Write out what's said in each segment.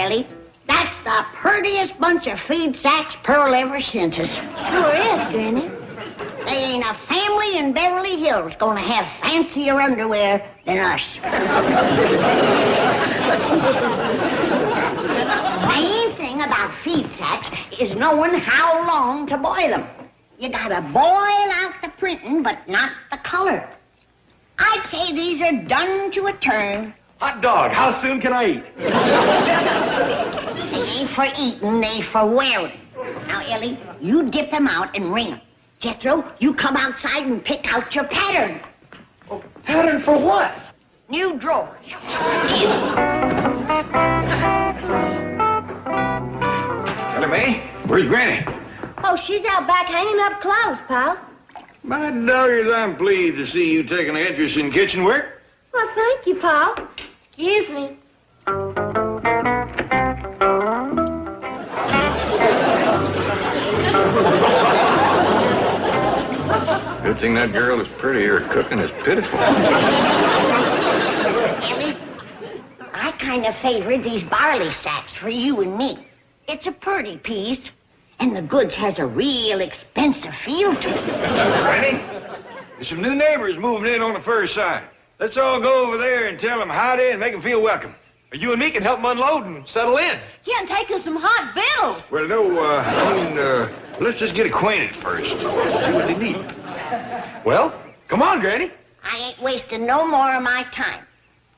Ellie. That's the prettiest bunch of feed sacks Pearl ever sent us. Sure is, Granny. They ain't a family in Beverly Hills gonna have fancier underwear than us. The main thing about feed sacks is knowing how long to boil them. You gotta boil out the printing, but not the color. I'd say these are done to a turn. Hot dog, how soon can I eat? They ain't for eating, they for wearing. Now, Ellie, you dip them out and wring them. Jethro, you come outside and pick out your pattern. Oh, pattern for what? New drawers. Ellie Mae, where's Granny? Oh, she's out back hanging up clothes, pal. My doggers, I'm pleased to see you taking an interest in kitchen work. Well, thank you, pal. Excuse me. Good thing that girl is pretty. Her cooking is pitiful. Ellie, I kind of favor these barley sacks for you and me. It's a pretty piece, and the goods has a real expensive feel to it. Granny, there's some new neighbors moving in on the first side. Let's all go over there and tell them howdy and make them feel welcome. You and me can help them unload and settle in. Yeah, and take us some hot victuals. Well, no, let's just get acquainted first. See what they need. Well, come on, Granny. I ain't wasting no more of my time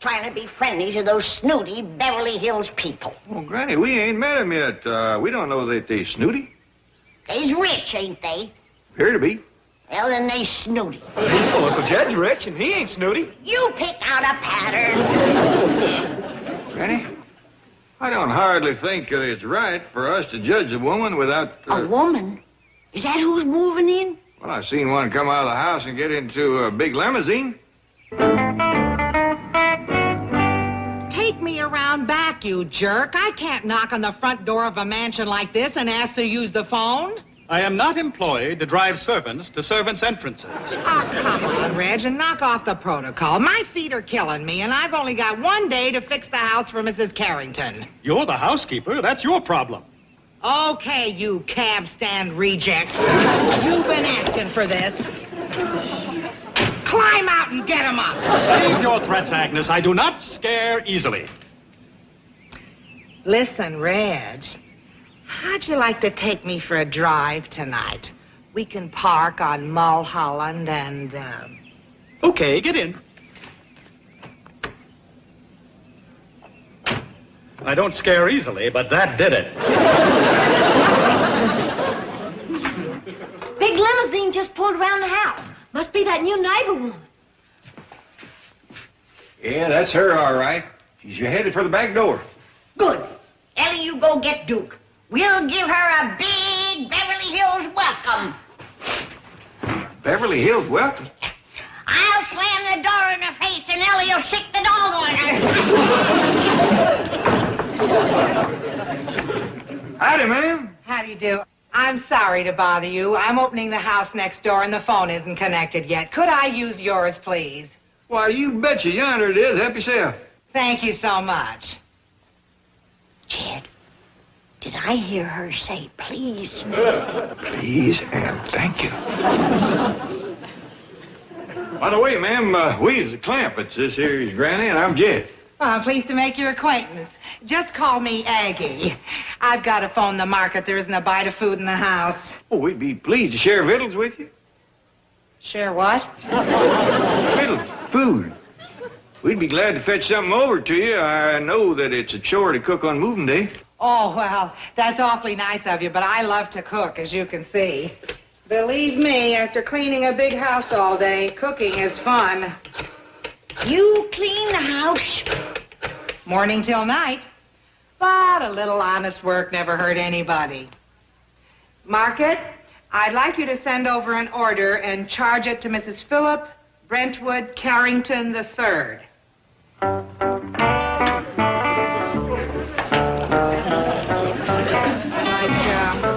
trying to be friendly to those snooty Beverly Hills people. Well, Granny, we ain't met them yet. We don't know that they snooty. They's rich, ain't they? Appear to be. Well, then they snooty. Well, Uncle Jed's rich, and he ain't snooty. You pick out a pattern. Granny, I don't hardly think it's right for us to judge a woman without... A woman? Is that who's moving in? Well, I seen one come out of the house and get into a big limousine. Take me around back, you jerk. I can't knock on the front door of a mansion like this and ask to use the phone. I am not employed to drive servants to servants' entrances. Oh, come on, Reg, and knock off the protocol. My feet are killing me, and I've only got one day to fix the house for Mrs. Carrington. You're the housekeeper. That's your problem. Okay, you cab stand reject. You've been asking for this. Climb out and get him up. Save your threats, Agnes. I do not scare easily. Listen, Reg, how'd you like to take me for a drive tonight? We can park on Mulholland and, Okay, get in. I don't scare easily, but that did it. Big limousine just pulled around the house. Must be that new neighbor woman. Yeah, that's her, all right. She's headed for the back door. Good. Ellie, you go get Duke. We'll give her a big Beverly Hills welcome. Beverly Hills, welcome. I'll slam the door in her face and Ellie will sick the dog on her. Howdy, ma'am. how do you do? I'm sorry to bother you. I'm opening the house next door and the phone isn't connected yet. Could I use yours, please? Why, you betcha. Yonder it is. Help yourself. Thank you so much. Jed, did I hear her say please? Please and thank you. By the way, ma'am, we is the Clampetts. This here is Granny, and I'm Jed. Well, I'm pleased to make your acquaintance. Just call me Aggie. I've got to phone the market. There isn't a bite of food in the house. Oh, we'd be pleased to share victuals with you. Share what? Victuals, food. We'd be glad to fetch something over to you. I know that it's a chore to cook on moving day. Oh, well, that's awfully nice of you, but I love to cook, as you can see. Believe me, after cleaning a big house all day, cooking is fun. You clean the house? Morning till night. But a little honest work never hurt anybody. Market, I'd like you to send over an order and charge it to Mrs. Philip Brentwood Carrington III.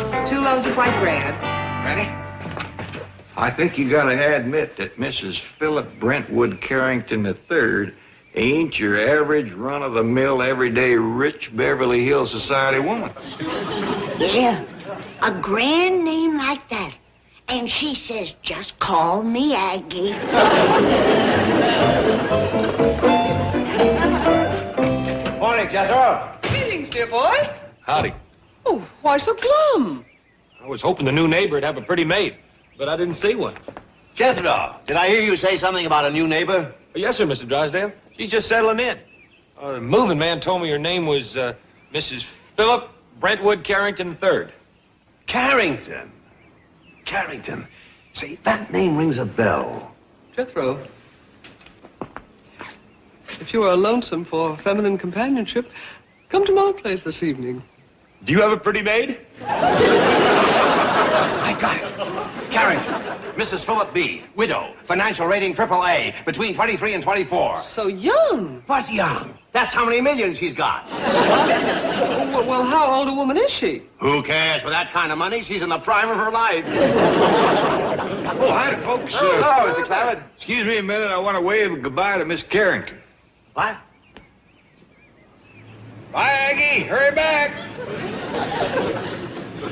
Like 2 loaves of white bread. Ready? I think you gotta admit that Mrs. Philip Brentwood Carrington III Ain't your average run-of-the-mill, everyday rich Beverly Hills society woman. Yeah, a grand name like that. And she says, just call me Aggie. Morning, Jethro. Greetings, dear boy. Howdy. Oh, why so glum? I was hoping the new neighbor'd have a pretty maid, but I didn't see one. Jethro, did I hear you say something about a new neighbor? Yes, sir, Mr. Drysdale. She's just settling in. The moving man told me her name was Mrs. Philip Brentwood Carrington III. Carrington. Carrington. See, that name rings a bell. Jethro, if you are lonesome for feminine companionship, come to my place this evening. Do you have a pretty maid? I got it. Carrington. Mrs. Philip B. Widow. Financial rating AAA. Between 23 and 24. So young. But young. That's how many millions she's got. Well, how old a woman is she? Who cares? With that kind of money, she's in the prime of her life. Oh, hi, folks. Hello, Mr. Clampett. Excuse me a minute. I want to wave goodbye to Miss Carrington. What? Bye, Aggie. Hurry back.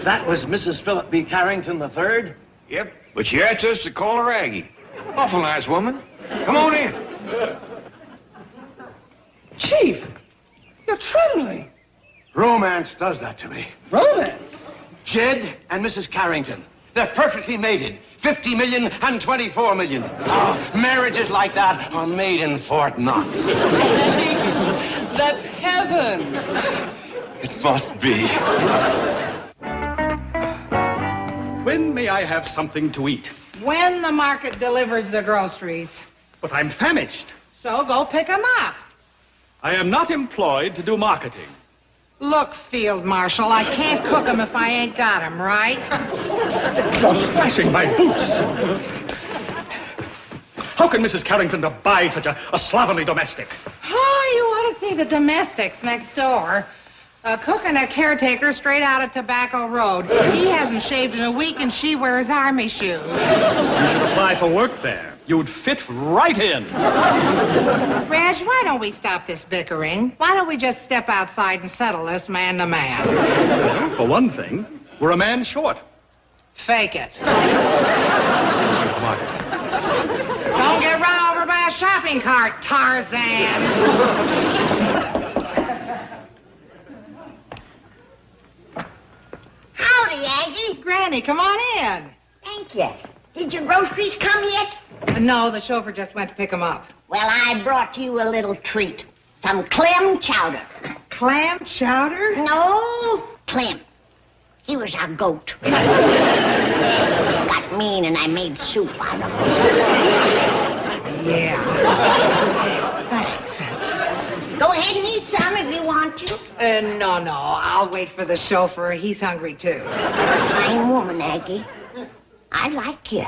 That was Mrs. Philip B. Carrington III? Yep, but she asked us to call her Aggie. Awful nice woman. Come on in. Chief, you're trembling. Romance does that to me. Romance? Jed and Mrs. Carrington. They're perfectly mated. 50 million and 24 million. Oh, marriages like that are made in Fort Knox. Chief, that's heaven. It must be. When may I have something to eat? When the market delivers the groceries. But I'm famished. So go pick 'em up. I am not employed to do marketing. Look, Field Marshal, I can't cook 'em if I ain't got 'em, right? You're splashing my boots. How can Mrs. Carrington abide such a slovenly domestic? Oh, you ought to see the domestics next door. A cook and a caretaker straight out of Tobacco Road. He hasn't shaved in a week and she wears army shoes. You should apply for work there. You'd fit right in. Reg, why don't we stop this bickering? Why don't we just step outside and settle this man to man? Well, for one thing, we're a man short. Fake it. Don't get run over by a shopping cart, Tarzan. Howdy, Aggie. Granny, come on in. Thank you. Did your groceries come yet? No, the chauffeur just went to pick 'em up. Well, I brought you a little treat. Some clam chowder. Clam chowder? No, Clem. He was our goat. Got mean and I made soup out of him. Yeah. Thanks. Go ahead and eat some if you want to. No. I'll wait for the chauffeur. He's hungry, too. Fine woman, Aggie. I like you.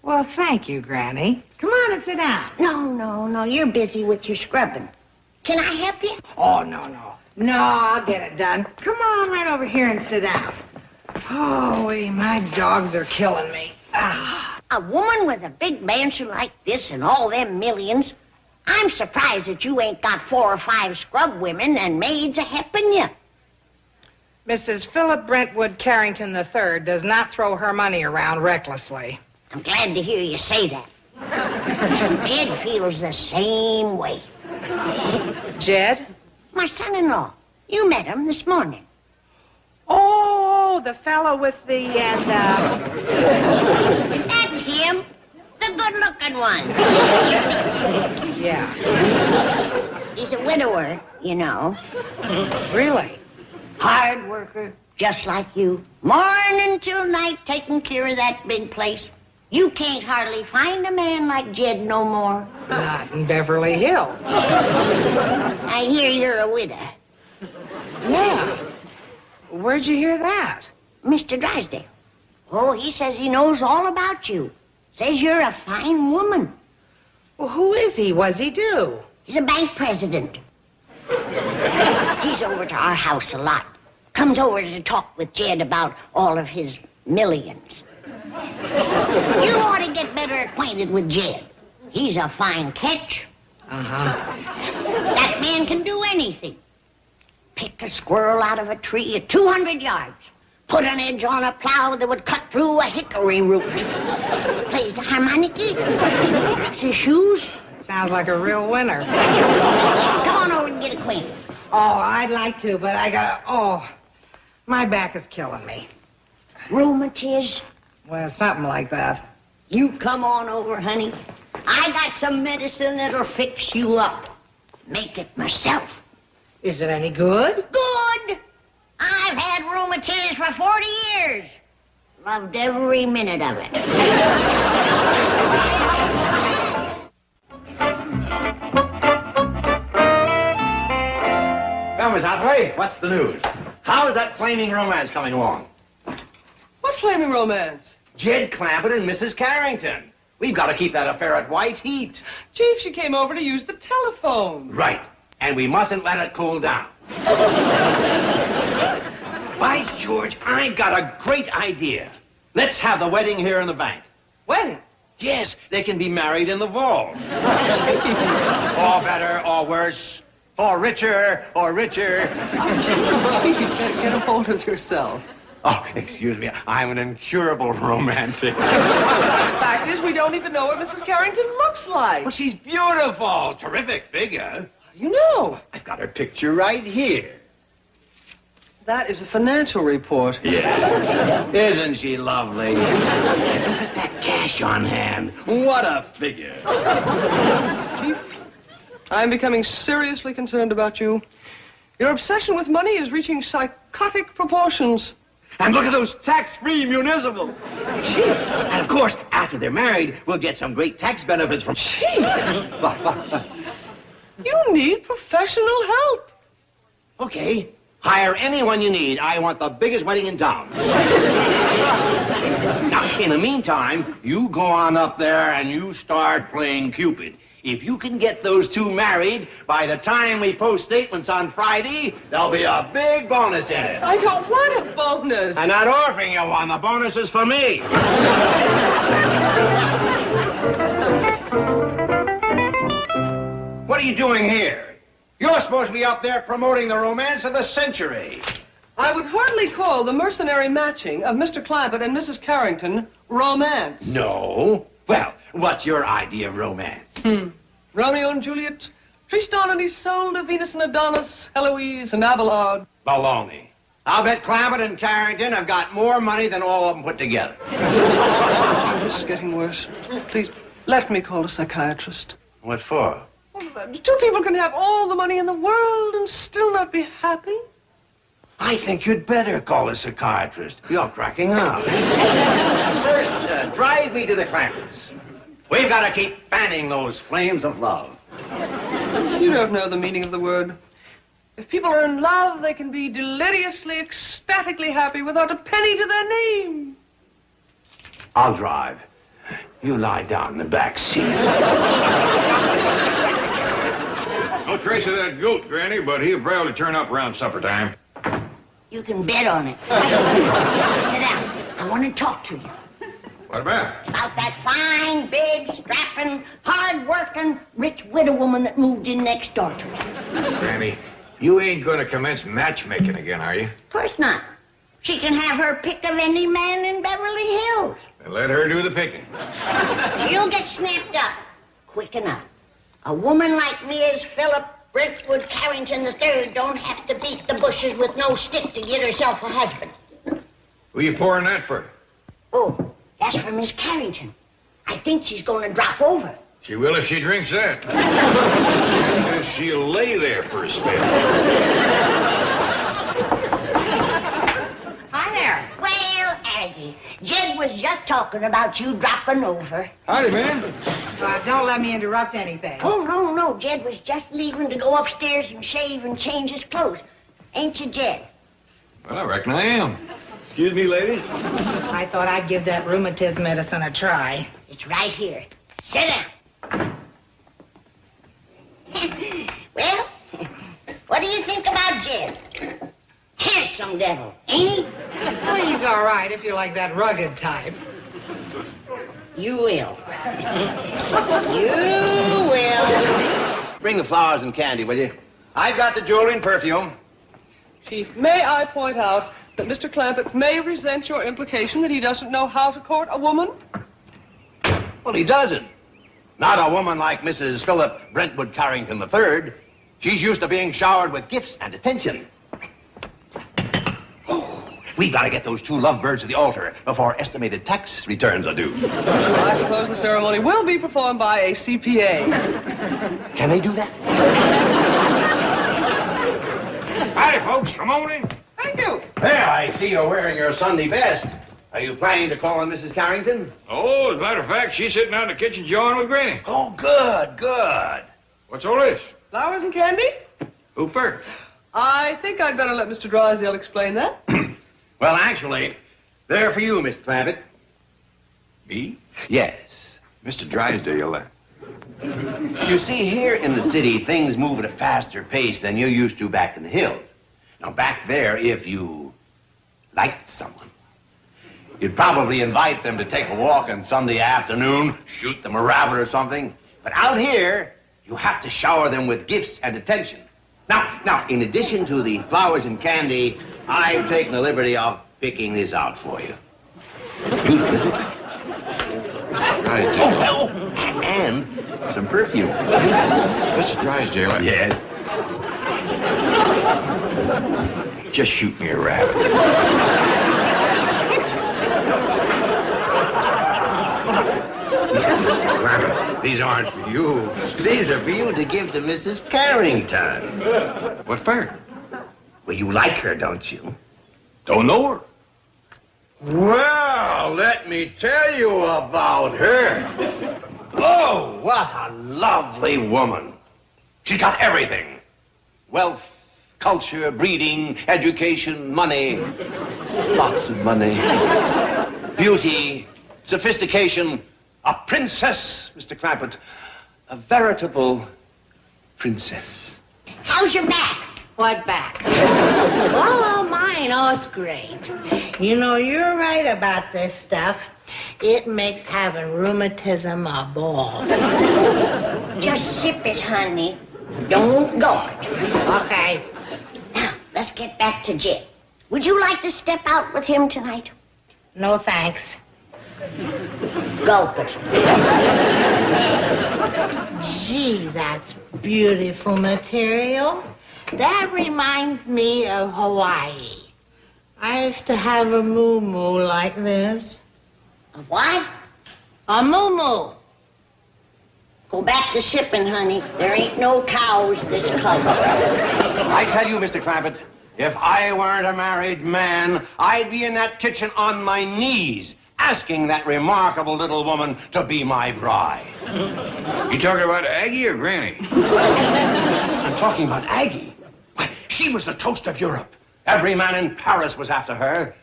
Well, thank you, Granny. Come on and sit down. No. You're busy with your scrubbing. Can I help you? Oh, no. No, I'll get it done. Come on right over here and sit down. Oh, my dogs are killing me. Ah. A woman with a big mansion like this and all them millions. I'm surprised that you ain't got 4 or 5 scrub women and maids a-helping you. Mrs. Philip Brentwood Carrington III does not throw her money around recklessly. I'm glad to hear you say that. Jed feels the same way. Jed? My son-in-law. You met him this morning. Oh, the fellow with the, That's him. The good-looking one. Yeah. He's a widower, you know. Really? Hard worker, just like you. Morning till night taking care of that big place. You can't hardly find a man like Jed no more. Not in Beverly Hills. I hear you're a widow. Yeah. Where'd you hear that? Mr. Drysdale. Oh, he says he knows all about you. Says you're a fine woman. Well, who is he? What's he do? He's a bank president. He's over to our house a lot. Comes over to talk with Jed about all of his millions. You ought to get better acquainted with Jed. He's a fine catch. That man can do anything. Pick a squirrel out of a tree at 200 yards. Put an edge on a plow that would cut through a hickory root. Plays the harmonica. Makes his shoes. Sounds like a real winner. Come on over and get acquainted. Oh, I'd like to, but I gotta... Oh, my back is killing me. Rheumatiz. Well, something like that. You come on over, honey. I got some medicine that'll fix you up. Make it myself. Is it any good? Good. I've had rheumatiz for 40 years. Loved every minute of it. Well, Miss Hathaway, what's the news? How is that flaming romance coming along? What flaming romance? Jed Clampett and Mrs. Carrington. We've got to keep that affair at white heat. Chief, she came over to use the telephone. Right. And we mustn't let it cool down. By George, I got a great idea. Let's have the wedding here in the bank. Wedding? Yes, they can be married in the vault. Or better, or worse. Or richer, or richer. You can't get a hold of yourself. Oh, excuse me. I'm an incurable romantic. The fact is, we don't even know what Mrs. Carrington looks like. Well, she's beautiful. Terrific figure. You know. I've got her picture right here. That is a financial report. Yeah. Isn't she lovely? Look at that cash on hand. What a figure. Chief, I'm becoming seriously concerned about you. Your obsession with money is reaching psychotic proportions. And look at those tax-free municipals. Chief! And of course, after they're married, we'll get some great tax benefits from... Chief! You need professional help. Okay. Hire anyone you need. I want the biggest wedding in town. Now, in the meantime, you go on up there and you start playing Cupid. If you can get those two married, by the time we post statements on Friday, there'll be a big bonus in it. I don't want a bonus. I'm not offering you one. The bonus is for me. What are you doing here? You're supposed to be up there promoting the romance of the century. I would hardly call the mercenary matching of Mr. Clampett and Mrs. Carrington romance. No. Well, what's your idea of romance? Romeo and Juliet, Tristan and Isolde, Venus and Adonis, Heloise and Abelard. Baloney. I'll bet Clampett and Carrington have got more money than all of them put together. This is getting worse. Please, let me call a psychiatrist. What for? Two people can have all the money in the world and still not be happy. I think you'd better call a psychiatrist. You're cracking up. First, drive me to the Clampetts. We've got to keep fanning those flames of love. You don't know the meaning of the word. If people are in love, they can be deliriously, ecstatically happy without a penny to their name. I'll drive. You lie down in the back seat. No trace of that goat, Granny, but he'll probably turn up around supper time. You can bet on it. Sit down. I want to talk to you. What about? About that fine, big, strapping, hard-working, rich widow woman that moved in next door to us. Granny, you ain't gonna commence matchmaking again, are you? Of course not. She can have her pick of any man in Beverly Hills. Then let her do the picking. She'll get snapped up quick enough. A woman like Ms. Philip Brentwood Carrington III don't have to beat the bushes with no stick to get herself a husband. Who you pouring that for? Oh, that's for Miss Carrington. I think she's going to drop over. She will if she drinks that. She'll lay there for a spell. Hi there. Well, Aggie, Jed was just talking about you dropping over. Howdy, man. Don't let me interrupt anything. Oh, no. Jed was just leaving to go upstairs and shave and change his clothes. Ain't you, Jed? Well, I reckon I am. Excuse me, ladies. I thought I'd give that rheumatism medicine a try. It's right here. Sit down. Well, what do you think about Jed? Handsome devil, ain't he? Well, he's all right if you like that rugged type. You will. You will. bring the flowers and candy, will you? I've got the jewelry and perfume. Chief, may I point out that Mr. Clampett may resent your implication that he doesn't know how to court a woman? Well, he doesn't. Not a woman like Mrs. Philip Brentwood Carrington III. She's used to being showered with gifts and attention. Oh, we've got to get those two lovebirds to the altar before estimated tax returns are due. I suppose the ceremony will be performed by a CPA. Can they do that? Howdy, folks. Come on in. Thank you. There, I see you're wearing your Sunday best. Are you planning to call on Mrs. Carrington? Oh, as a matter of fact, she's sitting out in the kitchen jawing with Granny. Oh, good, good. What's all this? Flowers and candy? Who first? I think I'd better let Mr. Drysdale explain that. Well, actually, they're for you, Mr. Clampett. Me? Yes. Mr. Drysdale. You see, here in the city, things move at a faster pace than you used to back in the hills. Now, back there, if you liked someone, you'd probably invite them to take a walk on Sunday afternoon, shoot them a rabbit or something. But out here, you have to shower them with gifts and attention. Now, in addition to the flowers and candy, I've taken the liberty of picking this out for you. Beautiful, isn't it? Oh, and some perfume. Mr. Drysdale. Yes. Just shoot me a rabbit. These aren't for you. These are for you to give to Mrs. Carrington. What for? Well, you like her, don't you? Don't know her. Well, let me tell you about her. Oh, what a lovely woman. She's got everything. Wealth, culture, breeding, education, money. Lots of money. Beauty, sophistication. A princess, Mr. Clampett. A veritable princess. How's your back? What back? Oh, mine. Oh, it's great. You know, you're right about this stuff. It makes having rheumatism a ball. Just sip it, honey. Don't gulp it. Okay. Now, let's get back to Jim. Would you like to step out with him tonight? No thanks. Gulp it. Gee, that's beautiful material. That reminds me of Hawaii. I used to have a moo-moo like this. A what? A moo-moo. Go back to sipping, honey. There ain't no cows this color. I tell you, Mr. Clampett, if I weren't a married man, I'd be in that kitchen on my knees, asking that remarkable little woman to be my bride. You talking about Aggie or Granny? I'm talking about Aggie. Why, she was the toast of Europe. Every man in Paris was after her.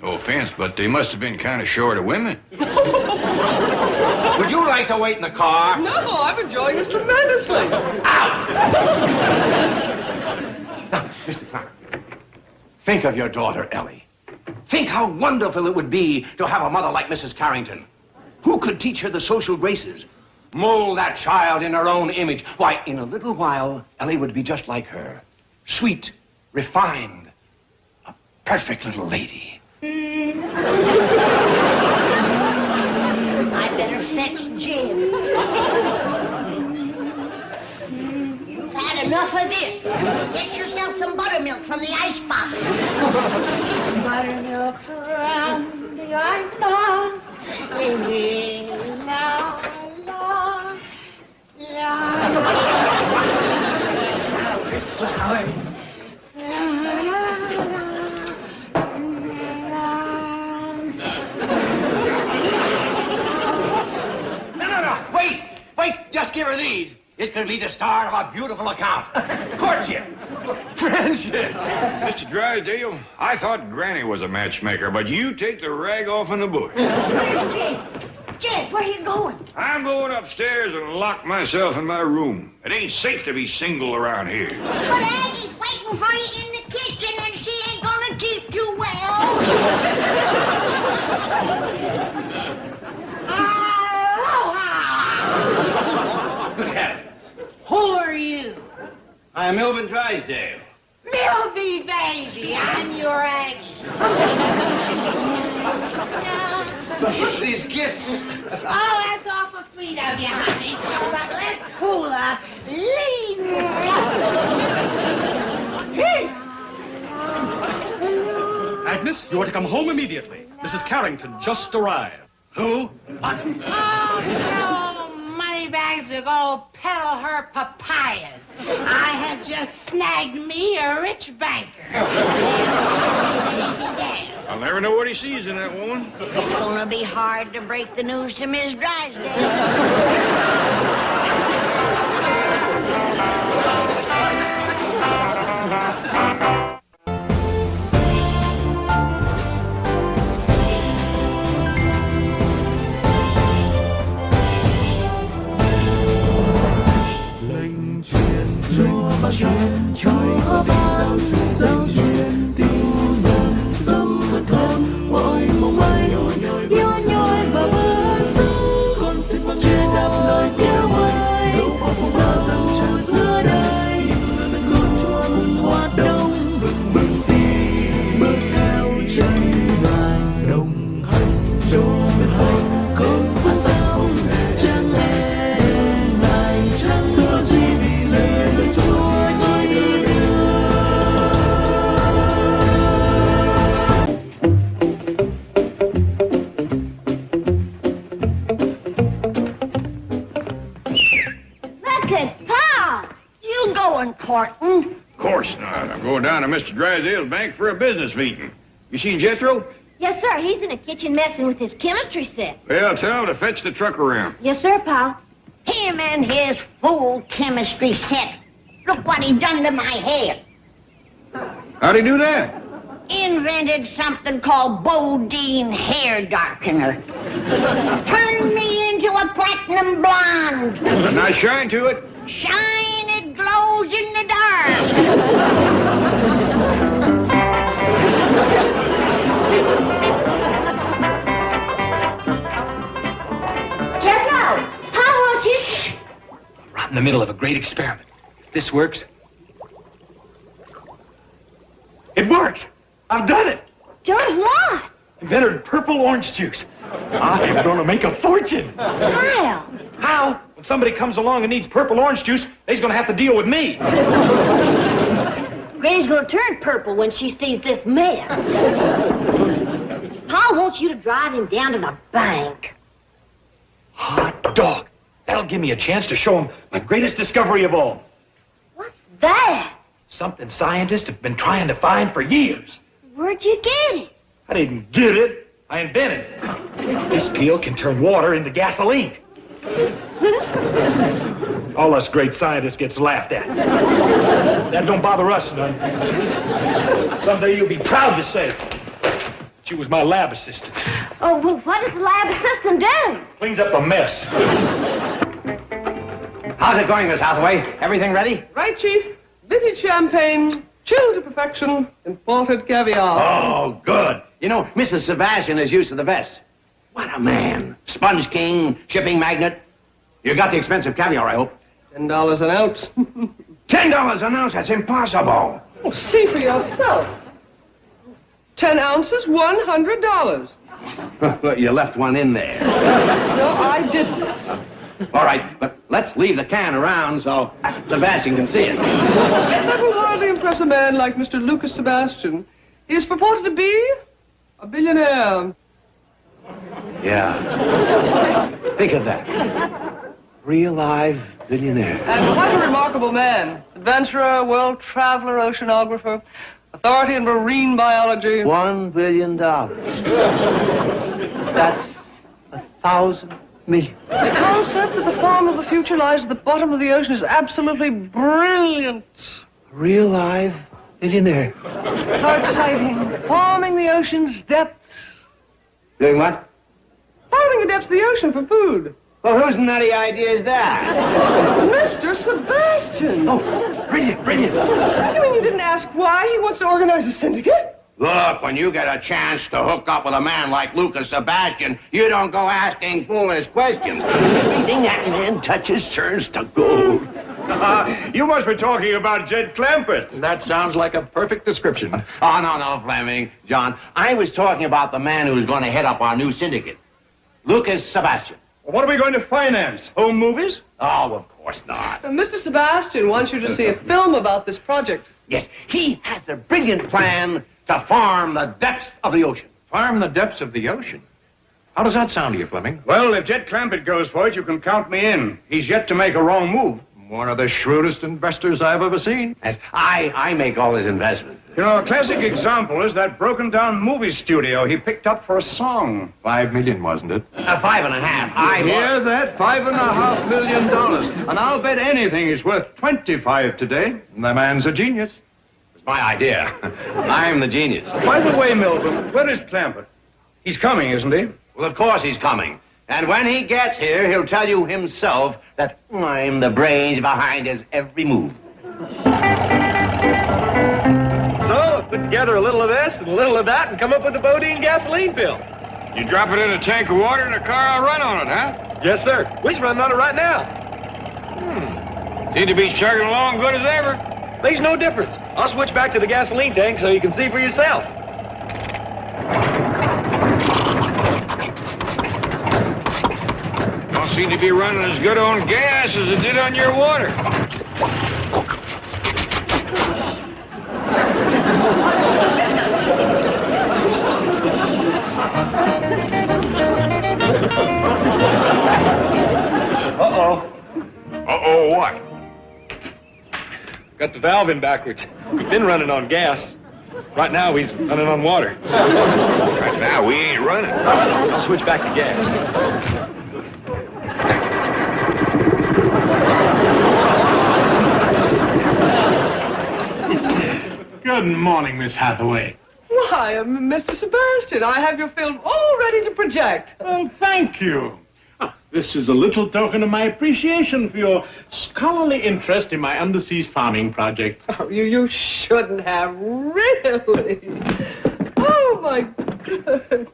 No offense, but they must have been kind of short of women. Would you like to wait in the car? No, I'm enjoying this tremendously. Now, Mr. Clark, think of your daughter, Ellie. Think how wonderful it would be to have a mother like Mrs. Carrington. Who could teach her the social graces? Mold that child in her own image. Why, in a little while, Ellie would be just like her. Sweet, refined, a perfect little lady. I better fetch Jim. You've had enough of this. Get yourself some buttermilk from the icebox. Buttermilk from the icebox. La, la, la. Flowers. No. Wait. Just give her these. It could be the start of a beautiful account. Courtship. Friendship. Mr. Drysdale, I thought Granny was a matchmaker, but you take the rag off in the bush. Where's Jim? Jim, where you going? I'm going upstairs and lock myself in my room. It ain't safe to be single around here. But Aggie's waiting for you in the kitchen, and she ain't gonna keep you well. Good heavens. Hi, I'm Melvin Drysdale. Milby, baby, I'm your Aggie. These gifts. Oh, that's awful sweet of you, honey. But let's hula leave. Agnes, you are to come home immediately. Mrs. Carrington just arrived. Who? What? Oh, no, moneybags to go peddle her papayas. I have just snagged me a rich banker. I'll never know what he sees in that woman. It's gonna be hard to break the news to Miss Drysdale. Chúa ban giao truyền tin mừng dẫu vượt thoát mọi mong manh nhỏ nhoi và bơ sứ con xin vâng truyền đáp lời kêu gọi dẫu có phong ba rằng chẳng giữa đời con Chúa cùng hoạt động vững tin bước theo chân ngài đồng hành cho bên hành con phát tao chẳng e ngại xưa chỉ vì lời Chúa. Courting? Of course not. I'm going down to Mr. Drysdale's bank for a business meeting. You seen Jethro? Yes, sir. He's in the kitchen messing with his chemistry set. Well, tell him to fetch the truck around. Yes, sir, pal. Him and his fool chemistry set. Look what he done to my hair. How'd he do that? Invented something called Bodine hair darkener. Turned me into a platinum blonde. A nice shine to it. Shine, it glows in the dark. Jethro, how won't you? Right in the middle of a great experiment. If this works. It works! I've done it! Done what? Invented purple orange juice. I'm gonna make a fortune. How? How? When somebody comes along and needs purple orange juice, they's gonna have to deal with me. Granny's gonna turn purple when she sees this mess. Pa wants you to drive him down to the bank. Hot dog. That'll give me a chance to show him my greatest discovery of all. What's that? Something scientists have been trying to find for years. Where'd you get it? I didn't get it. I invented it. This peel can turn water into gasoline. All us great scientists gets laughed at. That don't bother us none. Someday you'll be proud to say she was my lab assistant. Oh, well, what does the lab assistant do? Cleans up a mess. How's it going, Miss Hathaway? Everything ready? Right, Chief. Vintage champagne, chilled to perfection, imported caviar. Oh, good. You know, Mrs. Sebastian is used to the best. What a man. Sponge king, shipping magnate. You got the expensive caviar, I hope. $10 an ounce. $10 an ounce? That's impossible. Oh, see for yourself. 10 ounces, $100. But you left one in there. No, I didn't. All right, but let's leave the can around so Sebastian can see it. That will hardly impress a man like Mr. Lucas Sebastian. He is purported to be a billionaire. Yeah. Think of that. Real live billionaire. And quite a remarkable man. Adventurer, world traveler, oceanographer, authority in marine biology. $1 billion. That's 1,000 million. His concept that the farm of the future lies at the bottom of the ocean is absolutely brilliant. Real live billionaire. How exciting. Farming the ocean's depths. Doing what? Farming the depths of the ocean for food. Well, whose nutty idea is that? Mr. Sebastian. Oh, brilliant, brilliant. You mean you didn't ask why he wants to organize a syndicate? Look, when you get a chance to hook up with a man like Lucas Sebastian, you don't go asking foolish questions. Everything that man touches turns to gold. You must be talking about Jed Clampett. That sounds like a perfect description. Oh, no, Fleming. John, I was talking about the man who's going to head up our new syndicate. Lucas Sebastian. What are we going to finance? Home movies? Oh, of course not. Mr. Sebastian wants you to see a film about this project. Yes, he has a brilliant plan to farm the depths of the ocean. Farm the depths of the ocean. How does that sound to you, Fleming? Well, if Jed Clampett goes for it, you can count me in. He's yet to make a wrong move. One of the shrewdest investors I've ever seen. Yes, I make all his investments. You know, a classic example is that broken-down movie studio he picked up for a song. $5 million, wasn't it? 5.5. Hear that? $5.5 million. And I'll bet anything is worth 25 today. The man's a genius. It's my idea. I'm the genius. By the way, Melvin, where is Clampett? He's coming, isn't he? Well, of course he's coming. And when he gets here, he'll tell you himself that I'm the brains behind his every move. So, put together a little of this and a little of that and come up with a Bodine gasoline bill. You drop it in a tank of water and a car will run on it, huh? Yes, sir. We's running on it right now. Seem to be chugging along good as ever. Makes no difference. I'll switch back to the gasoline tank so you can see for yourself. Don't seem to be running as good on gas as it did on your water. Uh-oh, what? Got the valve in backwards. We've been running on gas. Right now, he's running on water. Right now, we ain't running. I'll switch back to gas. Good morning, Miss Hathaway. Why, Mr. Sebastian, I have your film all ready to project. Oh, thank you. This is a little token of my appreciation for your scholarly interest in my underseas farming project. Oh, you shouldn't have, really. Oh, my goodness.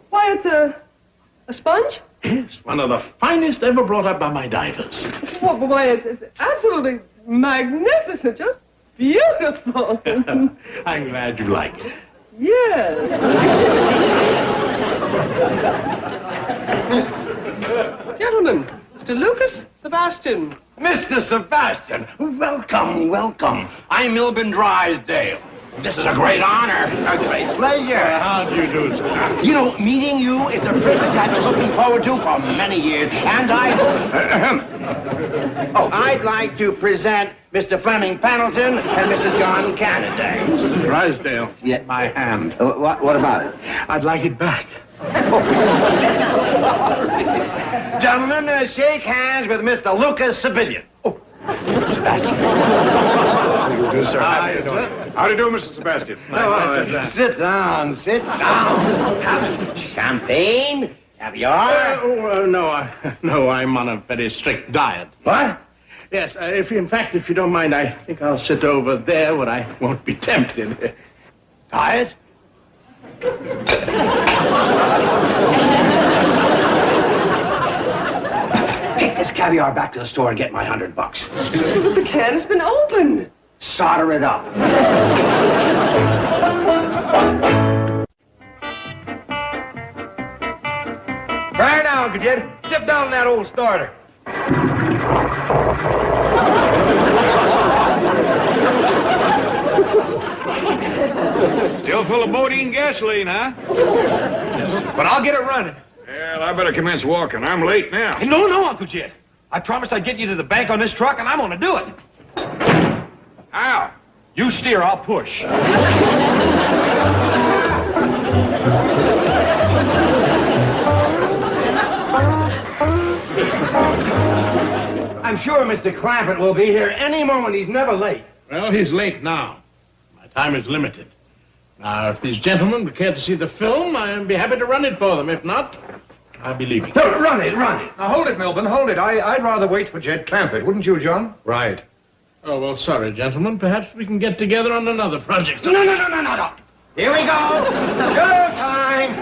Why, it's a sponge? Yes, one of the finest ever brought up by my divers. Why, it's absolutely magnificent, just beautiful. I'm glad you like it. Yes. Gentlemen, Mr. Lucas Sebastian. Mr. Sebastian, welcome. I'm Milburn Drysdale. This is a great honor, a great pleasure. How do you do, sir? You know, meeting you is a privilege I've been looking forward to for many years, and I'd like to present Mr. Fleming Pendleton and Mr. John Canada. Mrs. Drysdale, Yeah. my hand. What about it? I'd like it back. Gentlemen, shake hands with Mr. Lucas Sebastian. Sebastian. How do you do, sir? How do you do? How do you do, Mr. Sebastian? Sit down. Have some champagne, caviar. No, I'm on a very strict diet. What? Yes, if you don't mind, I think I'll sit over there where I won't be tempted. Diet? Take this caviar back to the store and get my $100. But the can has been opened. Solder it up. Right now, Uncle Jed. Step down on that old starter. Still full of Bodine gasoline, huh? But I'll get it running. Well, I better commence walking. I'm late now. No, Uncle Jed. I promised I'd get you to the bank on this truck, and I'm gonna do it. How? You steer, I'll push. I'm sure Mr. Clampett will be here any moment. He's never late. Well, he's late now. My time is limited. Now, if these gentlemen would care to see the film, I'd be happy to run it for them. If not, I'll be leaving. No, run it. Now, hold it, Melvin, hold it. I'd rather wait for Jed Clampett, wouldn't you, John? Right. Oh, well, sorry, gentlemen. Perhaps we can get together on another project. No. Here we go. Go time.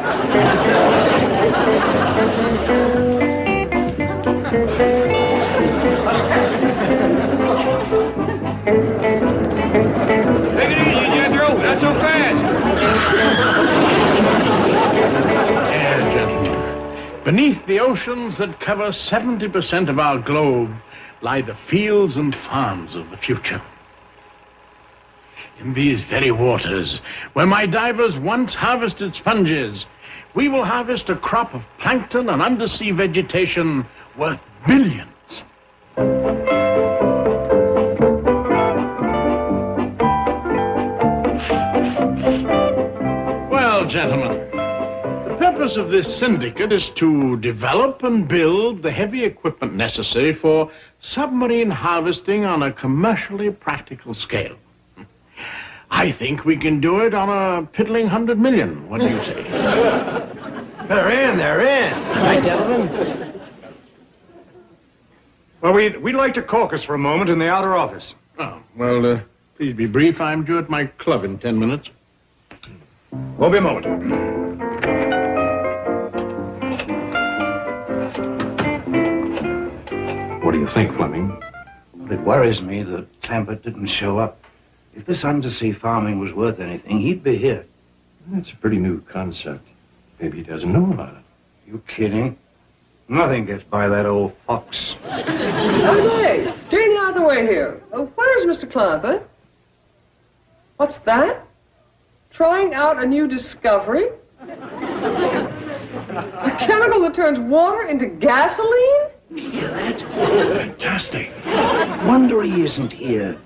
Beneath the oceans that cover 70% of our globe lie the fields and farms of the future. In these very waters, where my divers once harvested sponges, we will harvest a crop of plankton and undersea vegetation worth billions. Well, gentlemen, the purpose of this syndicate is to develop and build the heavy equipment necessary for submarine harvesting on a commercially practical scale. I think we can do it on a piddling 100 million. What do you say? They're in. Right, gentlemen. Well, we'd like to caucus for a moment in the outer office. Oh, well, please be brief. I'm due at my club in 10 minutes. Won't be a moment. What do you think, Fleming? Well, it worries me that Clampett didn't show up. If this undersea farming was worth anything, he'd be here. That's a pretty new concept. Maybe he doesn't know about it. You kidding? Nothing gets by that old fox. Hey, Jane Hathaway here. Where's Mr. Clampett? What's that? Trying out a new discovery? A chemical that turns water into gasoline? You hear that? Fantastic. Wonder he isn't here.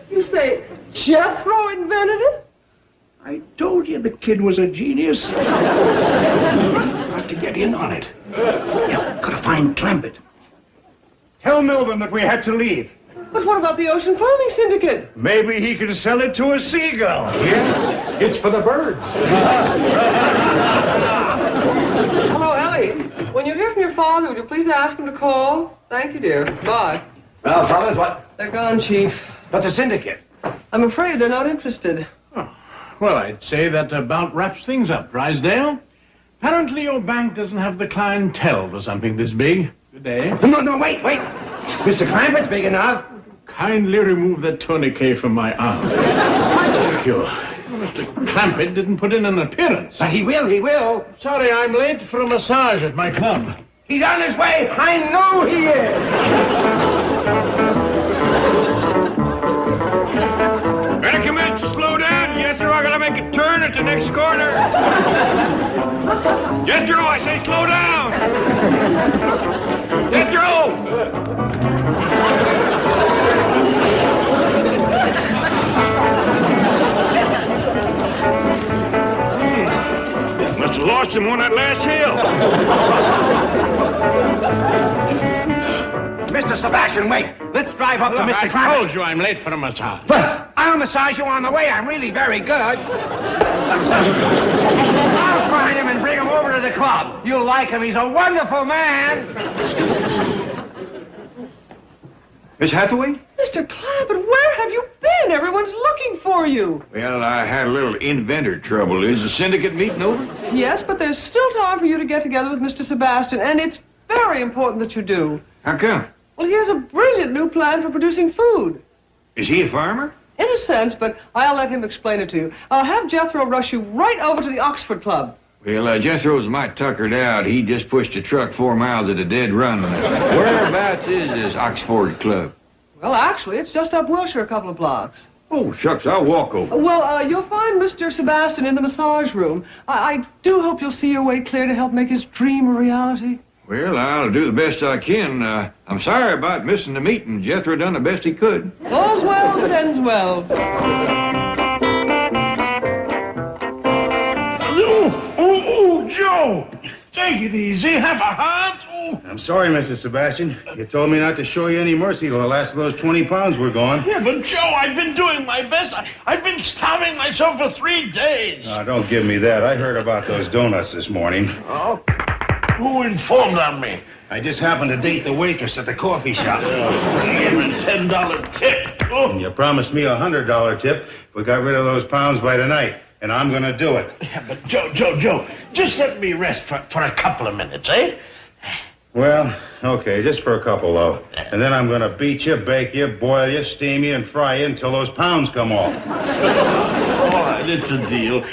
You say Jethro invented it? I told you the kid was a genius. Got to get in on it. Yeah, gotta find Clampett. Tell Milburn that we had to leave. But what about the Ocean Farming Syndicate? Maybe he can sell it to a seagull. Yeah? It's for the birds. Hello, Ellie. When you hear from your father, would you please ask him to call? Thank you, dear. Bye. Well, fellas, what? They're gone, Chief. But the syndicate? I'm afraid they're not interested. Oh, well, I'd say that about wraps things up, Drysdale. Apparently your bank doesn't have the clientele for something this big. Good day. No, wait. Mr. Clampett's big enough. Kindly remove that tourniquet from my arm. Thank you. Mr. Clampett didn't put in an appearance. But he will. Sorry, I'm late for a massage at my club. He's on his way. I know he is. Better come in, slow down, Jethro. I gotta make a turn at the next corner. Jethro, I say slow down. Jethro! Must have lost him on that last hill. Mr. Sebastian, wait. Let's drive up to Mr. Clampett. I told you I'm late for a massage. But I'll massage you on the way. I'm really very good. I'll find him and bring him over to the club. You'll like him. He's a wonderful man. Miss Hathaway? Mr. Clampett, where have you been? Everyone's looking for you. Well, I had a little inventor trouble. Is the syndicate meeting over? Yes, but there's still time for you to get together with Mr. Sebastian, and it's very important that you do. How come? Well, he has a brilliant new plan for producing food. Is he a farmer? In a sense, but I'll let him explain it to you. I'll have Jethro rush you right over to the Oxford Club. Well, Jethro's might tuckered out. He just pushed a truck 4 miles at a dead run. Whereabouts is this Oxford Club? Well, actually, it's just up Wilshire a couple of blocks. Oh, shucks, I'll walk over. Well, you'll find Mr. Sebastian in the massage room. I do hope you'll see your way clear to help make his dream a reality. Well, I'll do the best I can. I'm sorry about missing the meeting. Jethro done the best he could. All's well that ends well. Oh, Joe! Take it easy. Have a heart. Oh. I'm sorry, Mr. Sebastian. You told me not to show you any mercy till the last of those 20 pounds were gone. Yeah, but Joe, I've been doing my best. I've been starving myself for 3 days. Oh, don't give me that. I heard about those donuts this morning. Oh? Who informed on me? I just happened to date the waitress at the coffee shop. Give me a $10 tip. Oh. And you promised me a $100 tip if we got rid of those pounds by tonight. And I'm going to do it. Yeah, but Joe, just let me rest for a couple of minutes, eh? Well, okay, just for a couple, though. And then I'm going to beat you, bake you, boil you, steam you, and fry you until those pounds come off. All right, it's a deal.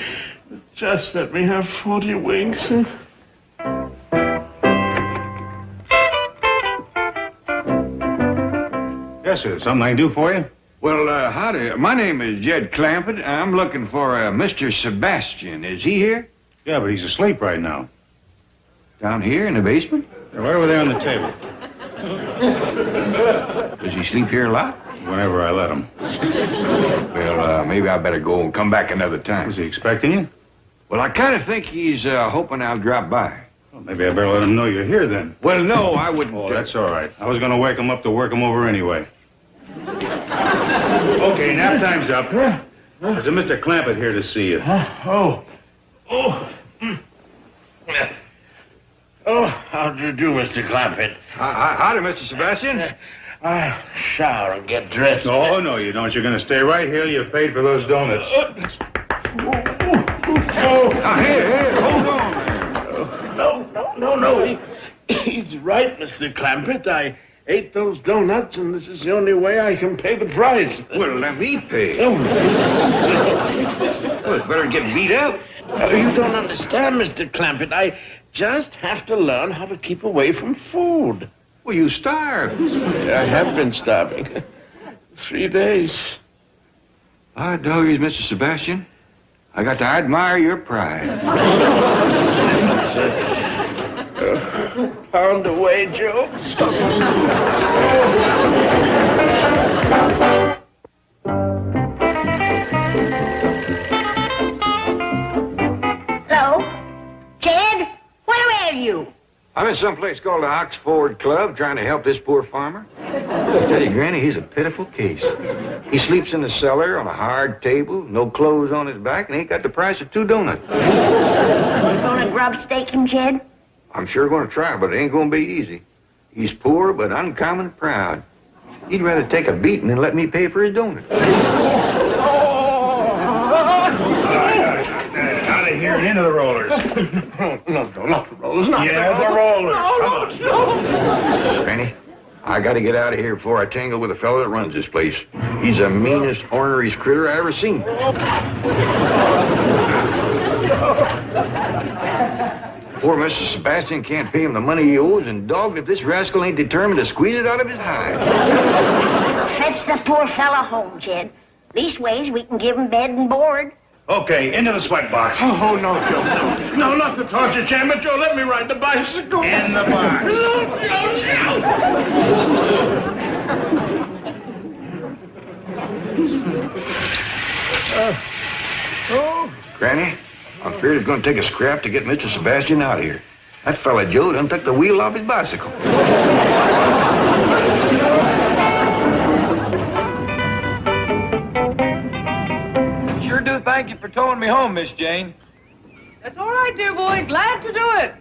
Just let me have 40 winks. Yes, sir. Something I can do for you? Well, howdy. My name is Jed Clampett. I'm looking for Mr. Sebastian. Is he here? Yeah, but he's asleep right now. Down here in the basement? They're right over there on the table. Does he sleep here a lot? Whenever I let him. Well, maybe I better go and come back another time. Was he expecting you? Well, I kind of think he's hoping I'll drop by. Well, maybe I better let him know you're here then. Well, no, I wouldn't. Oh, that's all right. I was going to wake him up to work him over anyway. Okay, nap time's up. There's a Mr. Clampett here to see you. Oh, how do you do, Mr. Clampett? Howdy, Mr. Sebastian. I'll shower and get dressed. Oh, no, you don't. You're going to stay right here. You've paid for those donuts. Here, hold on there. No. He's right, Mr. Clampett. I ate those donuts, and this is the only way I can pay the price. Well, let me pay. Oh. Well, it's better get beat up. You don't understand, Mr. Clampett. I just have to learn how to keep away from food. Well, you starved. I have been starving. 3 days. By doggies, Mr. Sebastian, I got to admire your pride. Pound away, Joe. Hello? Jed? Where are you? I'm in some place called the Oxford Club trying to help this poor farmer. I tell you, Granny, he's a pitiful case. He sleeps in the cellar on a hard table, no clothes on his back, and ain't got the price of 2 donuts. You gonna grub stake him, Jed? I'm sure going to try, but it ain't going to be easy. He's poor, but uncommon proud. He'd rather take a beating than let me pay for his donuts. Out of here and into the rollers. No, not the rollers. Not Yeah, the rollers. No. Granny, I got to get out of here before I tangle with the fellow that runs this place. He's the meanest, orneryest critter I ever seen. Poor Mr. Sebastian can't pay him the money he owes, and dogged if this rascal ain't determined to squeeze it out of his hide. Fetch the poor fella home, Jed. Leastways, we can give him bed and board. Okay, into the sweat box. Oh, no, Joe, no. No, not the torture chamber, Joe. Let me ride the bicycle. In the box. Granny, I'm afraid it's going to take a scrap to get Mr. Sebastian out of here. That fella Joe done took the wheel off his bicycle. Sure do thank you for towing me home, Miss Jane. That's all right, dear boy. Glad to do it.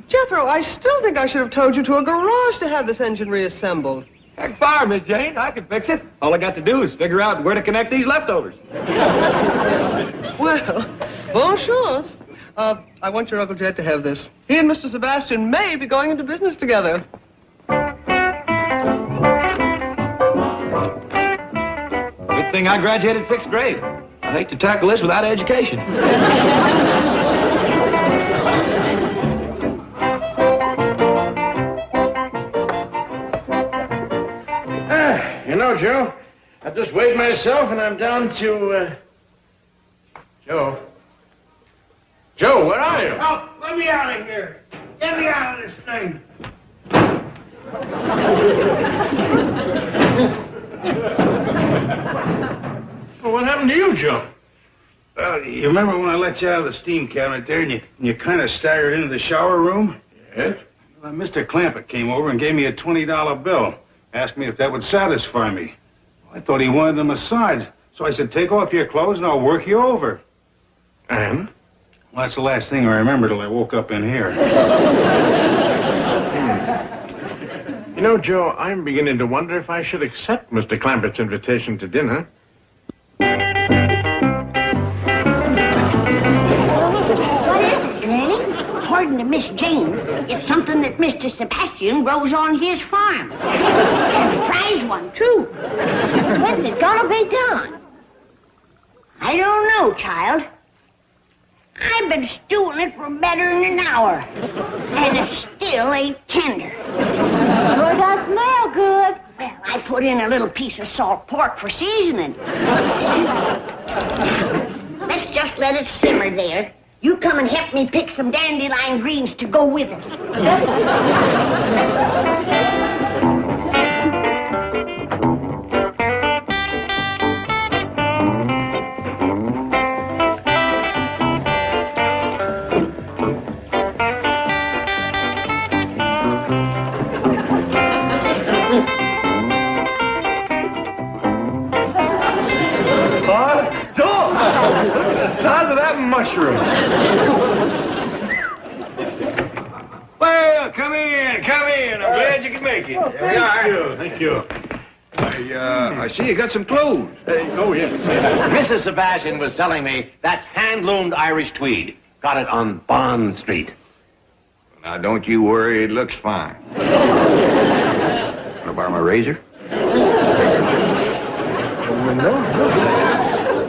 Jethro, I still think I should have towed you to a garage to have this engine reassembled. Heck fire, Miss Jane. I can fix it. All I got to do is figure out where to connect these leftovers. Well, bon chance. I want your Uncle Jed to have this. He and Mr. Sebastian may be going into business together. Good thing I graduated 6th grade. I hate to tackle this without education. You know, Joe, I just weighed myself and I'm down to, Joe. Joe, where are you? Oh, let me out of here. Get me out of this thing. Well, what happened to you, Joe? You remember when I let you out of the steam cabinet there and you kind of staggered into the shower room? Yes? Mr. Clampett came over and gave me a $20 bill. Asked me if that would satisfy me. I thought he wanted a massage. So I said, take off your clothes and I'll work you over. And? Well, that's the last thing I remember till I woke up in here. You know, Joe, I'm beginning to wonder if I should accept Mr. Clampett's invitation to dinner. What is it, Granny? According to Miss Jane, it's something that Mr. Sebastian grows on his farm. And a prize one, too. When's it gonna be done? I don't know, child. I've been stewing it for better than an hour, and it still ain't tender. Sure does smell. put in a little piece of salt pork for seasoning. Let's just let it simmer there. You come and help me pick some dandelion greens to go with it. Mushroom. Well, come in. I'm glad you could make it. Thank you. I see you got some clothes. Oh, yes. Mrs. Sebastian was telling me that's hand-loomed Irish tweed. Got it on Bond Street. Now, don't you worry. It looks fine. Want to borrow my razor? No.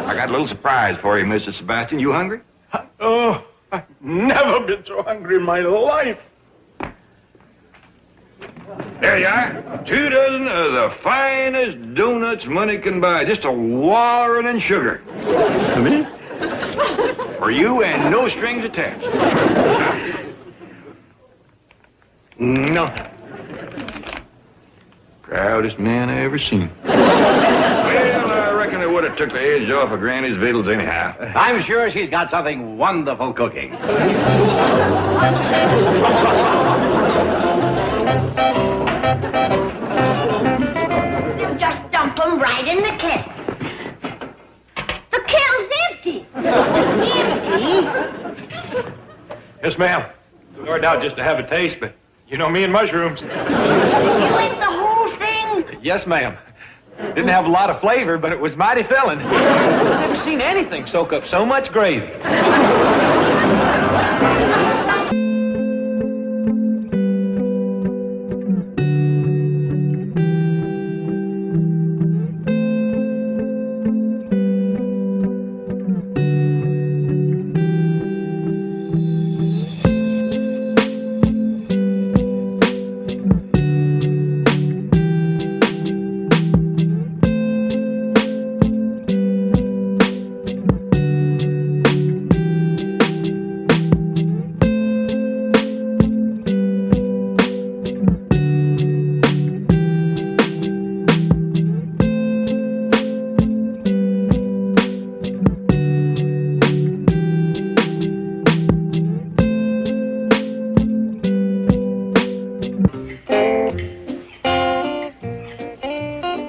I got a little surprise for you, Mrs. Sebastian. You hungry? Oh, I've never been so hungry in my life. There you are. 2 dozen of the finest donuts money can buy. Just a wallering in sugar. Me? For you and no strings attached. No. Proudest man I ever seen. Well, I reckon I would have took the edge off of Granny's victuals anyhow. I'm sure she's got something wonderful cooking. You just dump them right in the kettle. The kettle's empty. Empty? Yes, ma'am. Started out just to have a taste, but you know me and mushrooms. You ate the whole thing? Yes, ma'am. Didn't have a lot of flavor, but it was mighty filling. I've never seen anything soak up so much gravy.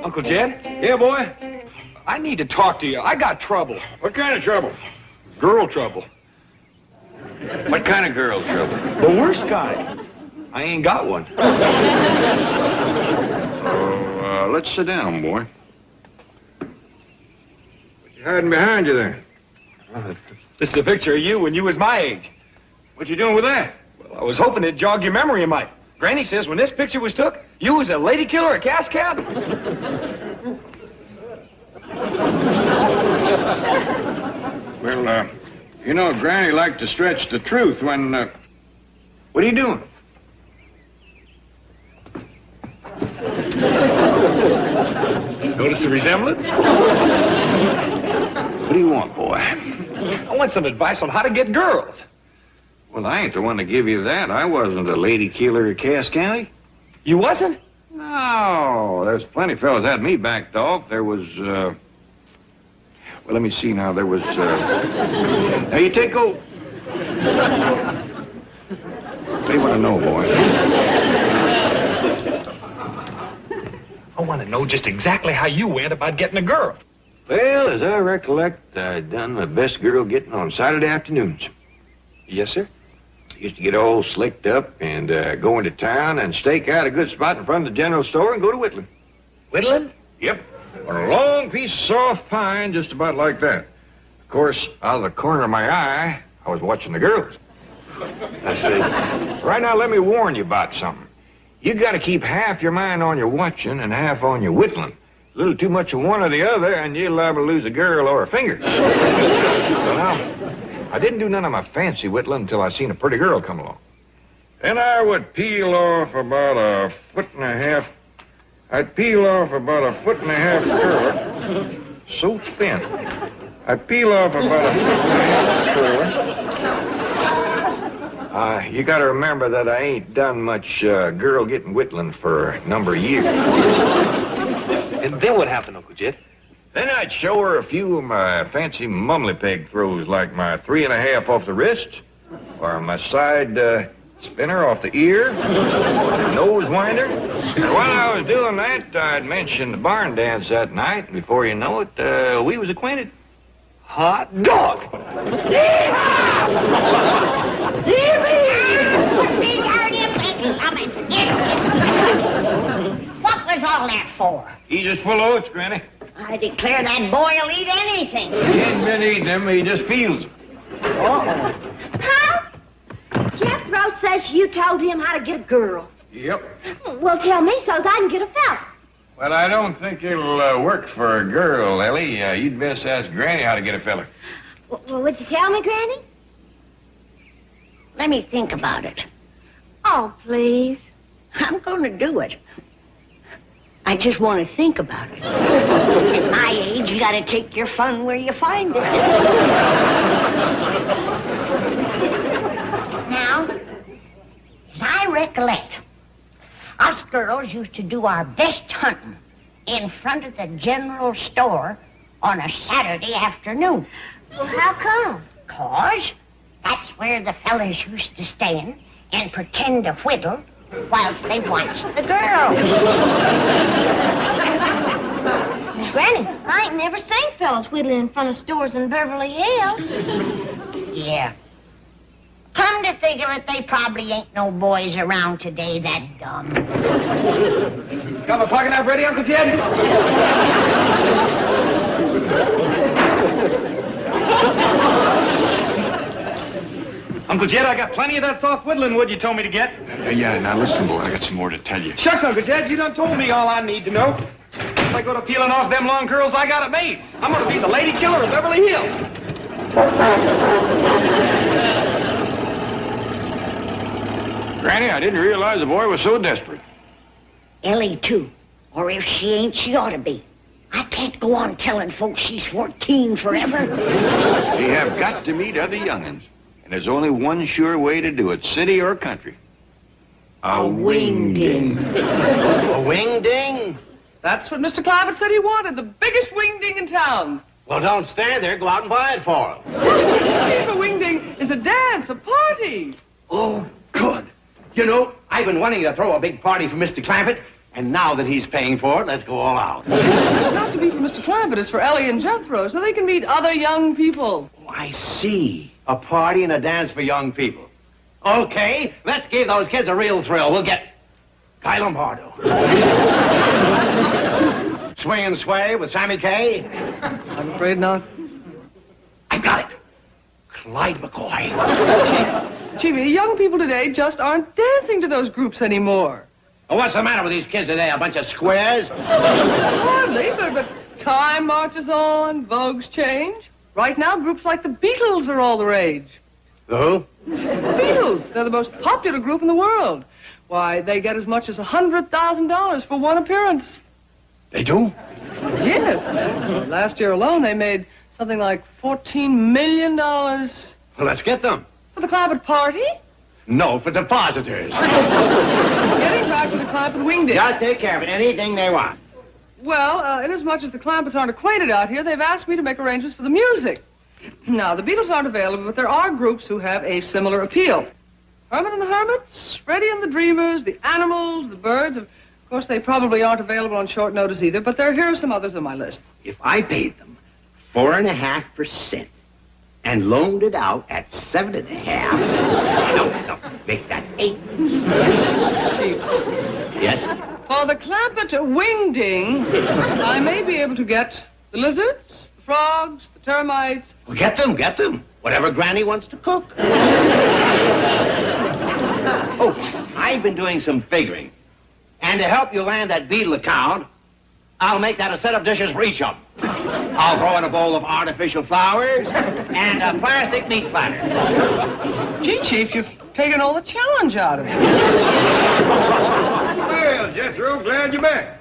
Uncle Jed? Yeah, boy? I need to talk to you. I got trouble. What kind of trouble? Girl trouble. What kind of girl trouble? The worst kind. I ain't got one. So, let's sit down, boy. What you hiding behind you there? This is a picture of you when you was my age. What you doing with that? Well, I was hoping it'd jog your memory a mite. Granny says when this picture was took, you was a lady killer, a cash cab. Well, you know, Granny liked to stretch the truth when, What are you doing? Notice the resemblance? What do you want, boy? I want some advice on how to get girls. Well, I ain't the one to give you that. I wasn't a lady killer of Cass County. You wasn't? No, there's plenty of fellas had me backed off. There was, well, let me see now. There was, Now, you take go. What do you want to know, boy? I want to know just exactly how you went about getting a girl. Well, as I recollect, I done my best girl getting on Saturday afternoons. Yes, sir. Used to get all slicked up and go into town and stake out a good spot in front of the general store and go to whittling. Whittling? Yep. On a long piece of soft pine, just about like that. Of course, out of the corner of my eye, I was watching the girls. I see. Right now, let me warn you about something. You got to keep half your mind on your watching and half on your whittling. A little too much of one or the other, and you're liable to lose a girl or a finger. So now, I didn't do none of my fancy whittling until I seen a pretty girl come along. Then I would peel off about 1.5 feet. I'd peel off about 1.5 foot curler, so thin. I'd peel off about 1.5 foot curler. You gotta remember that I ain't done much girl getting whittling for a number of years. And then what happened, Uncle Jed? Then I'd show her a few of my fancy mumbly peg throws, like my 3.5 off the wrist, or my side spinner off the ear, nose winder. And while I was doing that, I'd mention the barn dance that night. And before you know it, we was acquainted. Hot dog! What was all that for? He's just full of oats, Granny. I declare that boy'll eat anything. He ain't been eating them, he just feels them. Uh-oh. Huh? Jethro says you told him how to get a girl. Yep. Well, tell me so's I can get a fella. Well, I don't think it'll work for a girl, Ellie. You'd best ask Granny how to get a feller. Well, would you tell me, Granny? Let me think about it. Oh, please. I'm going to do it. I just want to think about it. At my age, you got to take your fun where you find it. Now, as I recollect, us girls used to do our best hunting in front of the general store on a Saturday afternoon. Well, how come? 'Cause that's where the fellas used to stand and pretend to whittle whilst they watched the girls. Granny, I ain't never seen fellas whittling in front of stores in Beverly Hills. Yeah. Come to think of it, they probably ain't no boys around today that dumb. Got my pocket knife ready, Uncle Jed? Uncle Jed, I got plenty of that soft whittling wood you told me to get. Yeah, now listen, boy, I got some more to tell you. Shucks, Uncle Jed, you done told me all I need to know. If I go to peeling off them long curls, I got it made. I'm gonna be the lady killer of Beverly Hills. Granny, I didn't realize the boy was so desperate. Ellie, too. Or if she ain't, she ought to be. I can't go on telling folks she's 14 forever. You have got to meet other young'uns. And there's only one sure way to do it, city or country. A wingding. A wingding? That's what Mr. Clampett said he wanted, the biggest wingding in town. Well, don't stand there. Go out and buy it for him. A wingding is a dance, a party. Oh, good. You know, I've been wanting to throw a big party for Mr. Clampett, and now that he's paying for it, let's go all out. Not to be for Mr. Clampett, it's for Ellie and Jethro, so they can meet other young people. Oh, I see. A party and a dance for young people. Okay, let's give those kids a real thrill. We'll get Guy Lombardo. Swing and Sway with Sammy Kaye. I'm afraid not. I got it. Clyde McCoy. Chief, young people today just aren't dancing to those groups anymore. Well, what's the matter with these kids today? A bunch of squares? Hardly, but time marches on, vogues change. Right now, groups like the Beatles are all the rage. The who? The Beatles. They're the most popular group in the world. Why, they get as much as $100,000 for one appearance. They do? Yes. Last year alone, they made something like $14 million. Well, let's get them. For the Clampett party? No, for depositors. Getting back to the Clampett wingding. Just take care of it. Anything they want. Well, inasmuch as the Clampetts aren't acquainted out here, they've asked me to make arrangements for the music. Now, the Beatles aren't available, but there are groups who have a similar appeal. Herman and the Hermits, Freddie and the Dreamers, the Animals, the Birds. Of course, they probably aren't available on short notice either, but here are some others on my list. If I paid them 4.5% and loaned it out at 7.5%, no, make that 8. Yes? For the Clampett wingding, I may be able to get the lizards, the frogs, the termites. Well, get them. Whatever Granny wants to cook. Oh, I've been doing some figuring. And to help you land that Beatle account, I'll make that a set of dishes for each of them. I'll throw in a bowl of artificial flowers and a plastic meat platter. Gee, Chief, you've taken all the challenge out of it. Well, Jethro, glad you're back.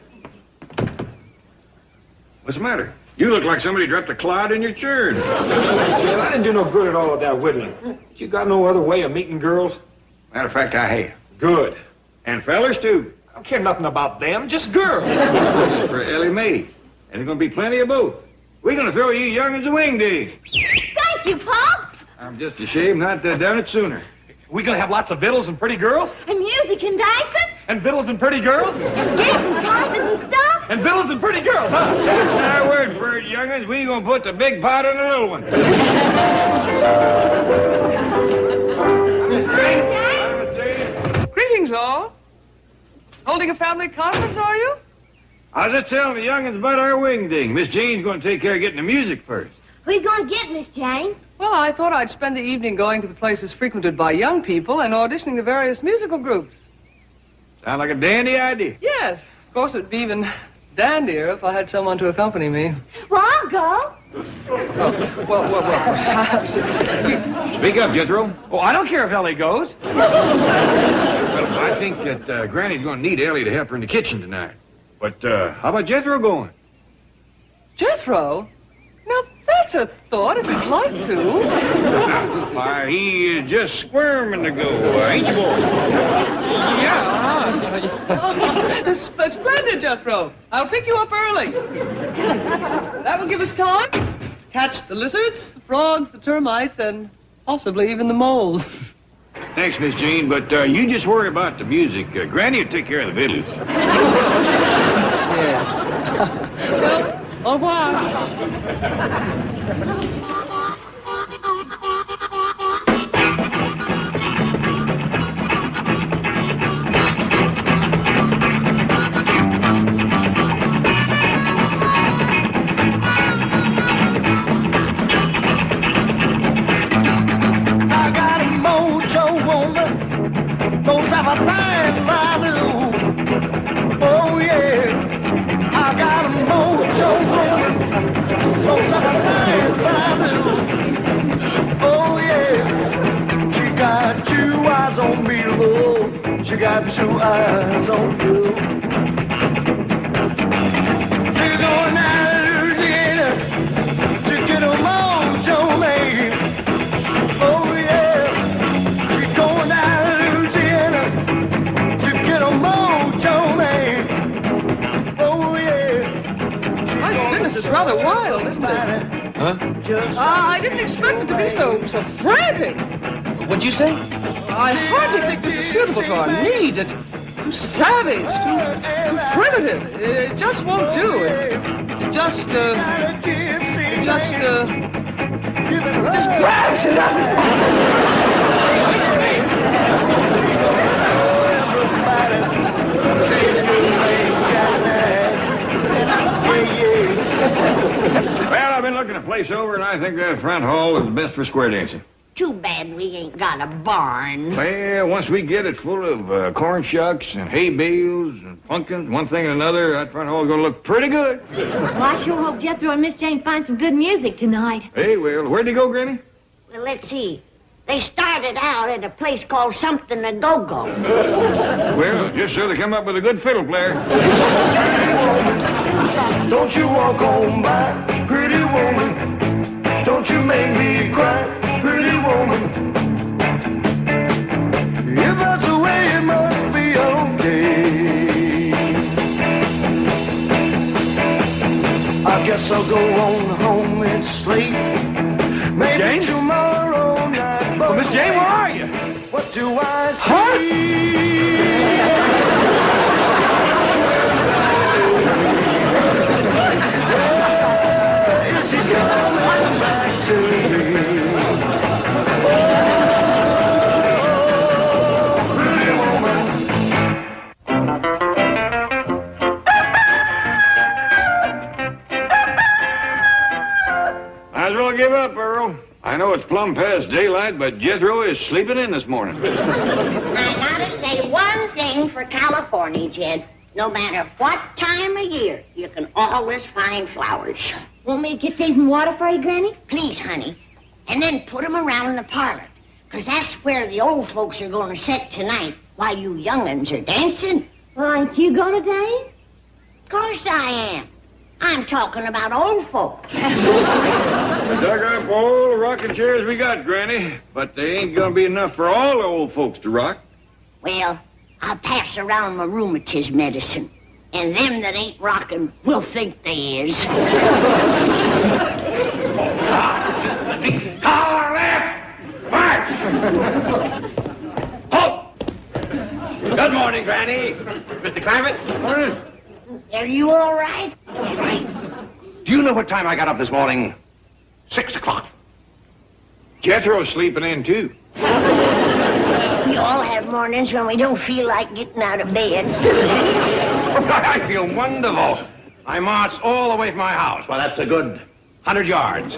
What's the matter? You look like somebody dropped a clod in your churn. Jed, I didn't do no good at all with that whittling. You got no other way of meeting girls? Matter of fact, I have. Good. And fellers, too. I don't care nothing about them, just girls. For Ellie Mae. And there's going to be plenty of both. We're going to throw you young'uns a wingding. Thank you, Pop. I'm just ashamed not to have done it sooner. We gonna have lots of victuals and pretty girls? And music and dancing. And victuals and pretty girls? And games and prizes and stuff. And victuals and pretty girls, huh? That's our word for it, young'uns. We gonna put the big pot in the little one. Greetings, all. Holding a family conference, are you? I was just telling the young'uns about our wingding. Miss Jane's gonna take care of getting the music first. Who's going to get Miss Jane? Well, I thought I'd spend the evening going to the places frequented by young people and auditioning the various musical groups. Sound like a dandy idea. Yes. Of course, it'd be even dandier if I had someone to accompany me. Well, I'll go. Well, perhaps. Speak up, Jethro. Oh, I don't care if Ellie goes. Well, I think that Granny's gonna need Ellie to help her in the kitchen tonight. But how about Jethro going? Jethro? Now, that's a thought, if you'd like to. Why, he is just squirming to go, ain't you, boy? Yeah. Splendid, Jethro. I'll pick you up early. That will give us time to catch the lizards, the frogs, the termites, and possibly even the moles. Thanks, Miss Jane, but you just worry about the music. Granny will take care of the victuals. Yes. Well, au revoir. She got 2 eyes on you. She's going out of Louisiana to get a mojo man. Oh yeah, she's going out of Louisiana to get a mojo man. Oh yeah. My goodness, it's rather wild, isn't it? Huh? I didn't expect it to be so frantic. What'd you say? I hardly think this is suitable to our needs. It's too savage, too primitive. It just won't do. It just grabs it, Well, I've been looking a place over, and I think that front hall is best for square dancing. Too bad we ain't got a barn. Well, once we get it full of corn shucks and hay bales and pumpkins, one thing and another, that front hall is going to look pretty good. Well, I sure hope Jethro and Miss Jane find some good music tonight. Hey, well, where'd they go, Granny? Well, let's see. They started out at a place called Something to Go-Go. Well, just so they come up with a good fiddle player. Don't you walk on by, pretty woman. Don't you make me cry, pretty woman. If that's the way it must be, okay. I guess I'll go on home, it's late. Maybe Jane? tomorrow night. Well, Miss Jane, where are you? What do I see? Is he coming back to me? Oh, pretty woman. Might as well give up, Earl. I know it's plumb past daylight, but Jethro is sleeping in this morning. I gotta say one thing for California, Jed. No matter what time of year, you can always find flowers. Want me to get these in water for you, Granny? Please, honey. And then put 'em around in the parlor. 'Cause that's where the old folks are gonna sit tonight while you young'uns are dancing. Well, ain't you going to dance? Of course I am. I'm talking about old folks. We dug up all the rocking chairs we got, Granny, but they ain't gonna be enough for all the old folks to rock. Well, I'll pass around my rheumatism medicine, and them that ain't rocking will think they is. Car left! March! Halt! Good morning, Granny. Mr. Clampett? Morning. Are you all right? Do you know what time I got up this morning? 6 o'clock. Jethro's sleeping in, too. We all have mornings when we don't feel like getting out of bed. I feel wonderful. I marched all the way from my house. Well, that's a good 100 yards.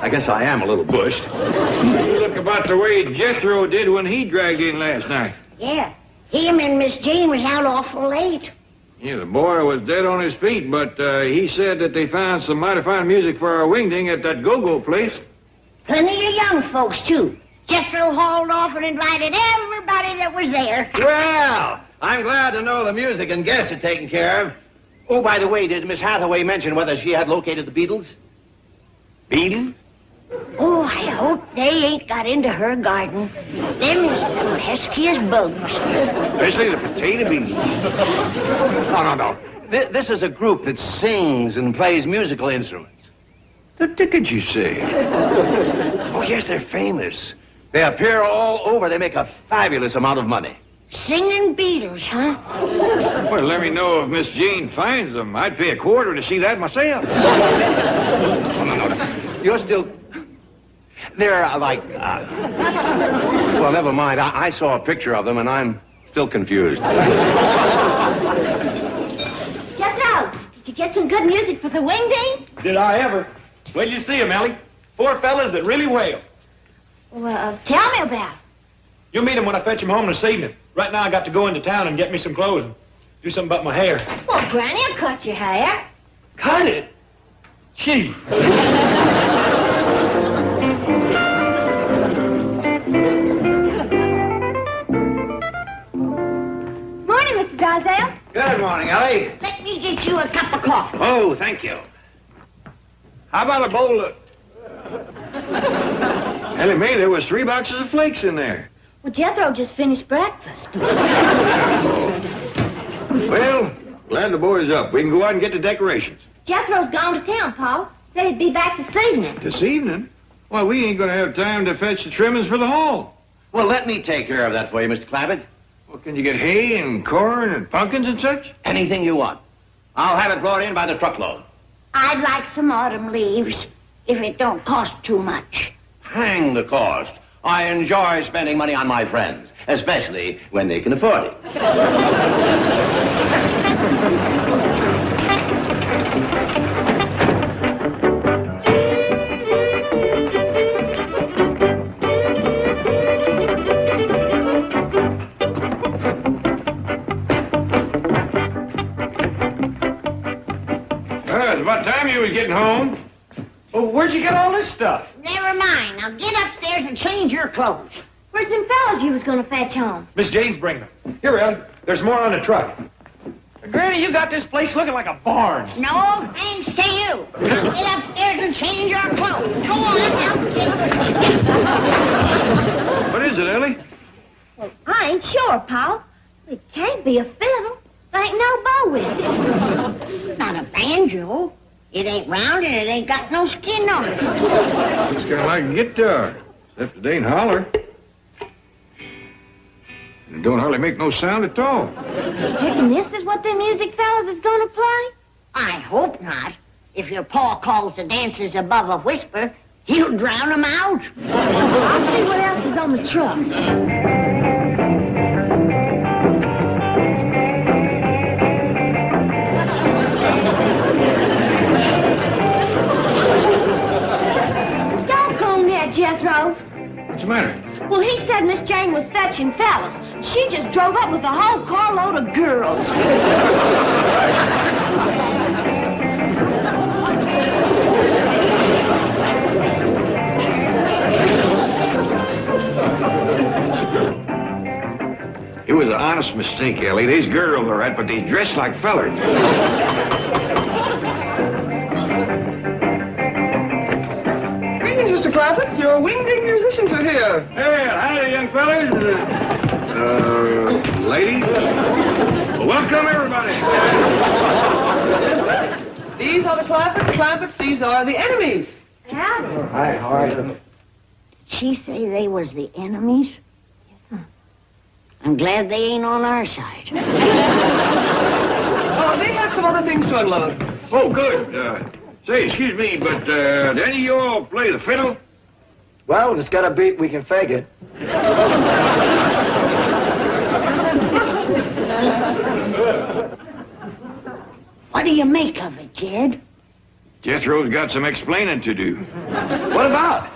I guess I am a little bushed. You look about the way Jethro did when he dragged in last night. Yeah, him and Miss Jane was out awful late. Yeah, the boy was dead on his feet, but he said that they found some mighty fine music for our wingding at that go-go place. Plenty of young folks, too. Jethro hauled off and invited everybody that was there. Well, I'm glad to know the music and guests are taken care of. Oh, by the way, did Miss Hathaway mention whether she had located the Beatles? Beatles? Oh, I hope they ain't got into her garden. Them is the peskiest bugs. Especially the potato beans. No. This is a group that sings and plays musical instruments. The dickens you say? Oh, yes, they're famous. They appear all over. They make a fabulous amount of money. Singing Beatles, huh? Well, let me know if Miss Jane finds them. I'd pay a quarter to see that myself. No. You're still... They're like... Well, never mind. I saw a picture of them, and I'm still confused. Jethro, did you get some good music for the wingding? Did I ever? Wait till you see 'em, Ellie. 4 fellas that really wail. Well, tell me about it. You'll meet 'em when I fetch 'em home this evening. Right now I got to go into town and get me some clothes and do something about my hair. Well, Granny, I'll cut your hair. Cut it? Gee. Morning, Mr. Drysdale. Good morning, Ellie. Let me get you a cup of coffee. Oh, thank you. How about a bowl of... Ellie Mae, there was 3 boxes of flakes in there. Well, Jethro just finished breakfast. Well, glad the boy's up. We can go out and get the decorations. Jethro's gone to town, Paul. Said he'd be back this evening. This evening? Why, we ain't gonna have time to fetch the trimmings for the hall. Well, let me take care of that for you, Mr. Clampett. Well, can you get hay and corn and pumpkins and such? Anything you want. I'll have it brought in by the truckload. I'd like some autumn leaves, if it don't cost too much. Hang the cost. I enjoy spending money on my friends, especially when they can afford it. It's about time you was getting home. Well, where'd you get all this stuff? Never mind. Now get upstairs and change your clothes. Where's them fellas you was gonna fetch home? Miss Jane's bringing them. Here, Ellie. There's more on the truck. Granny, you got this place looking like a barn. No, thanks to you. Now get upstairs and change your clothes. Go on now. What is it, Ellie? Well, I ain't sure, Paul. It can't be a fiddle. There ain't no bow with it. Not a banjo. It ain't round and it ain't got no skin on it. It's kind of like a guitar, except it ain't holler. It don't hardly make no sound at all. Reckon this is what the music fellas is gonna play? I hope not. If your pa calls the dances above a whisper, he'll drown them out. I'll see what else is on the truck. Jethro. What's the matter? Well, he said Miss Jane was fetching fellas. She just drove up with a whole carload of girls. It was an honest gross mistake, Ellie. These girls are right, but they dress like fellers. Greetings, Mr. Clampett. Your wingding musicians are here. Hey, howdy, young fellas. Lady? Well, welcome, everybody. These are the Clampetts. These are the enemies. Howdy. Hi, how are you? Did she say they was the enemies? Yes, sir. I'm glad they ain't on our side. Oh, they have some other things to unload. Oh, good. Say, excuse me, but do any of you all play the fiddle? Well, it's got a beat, we can fake it. What do you make of it, Jed? Jethro's got some explaining to do. What about?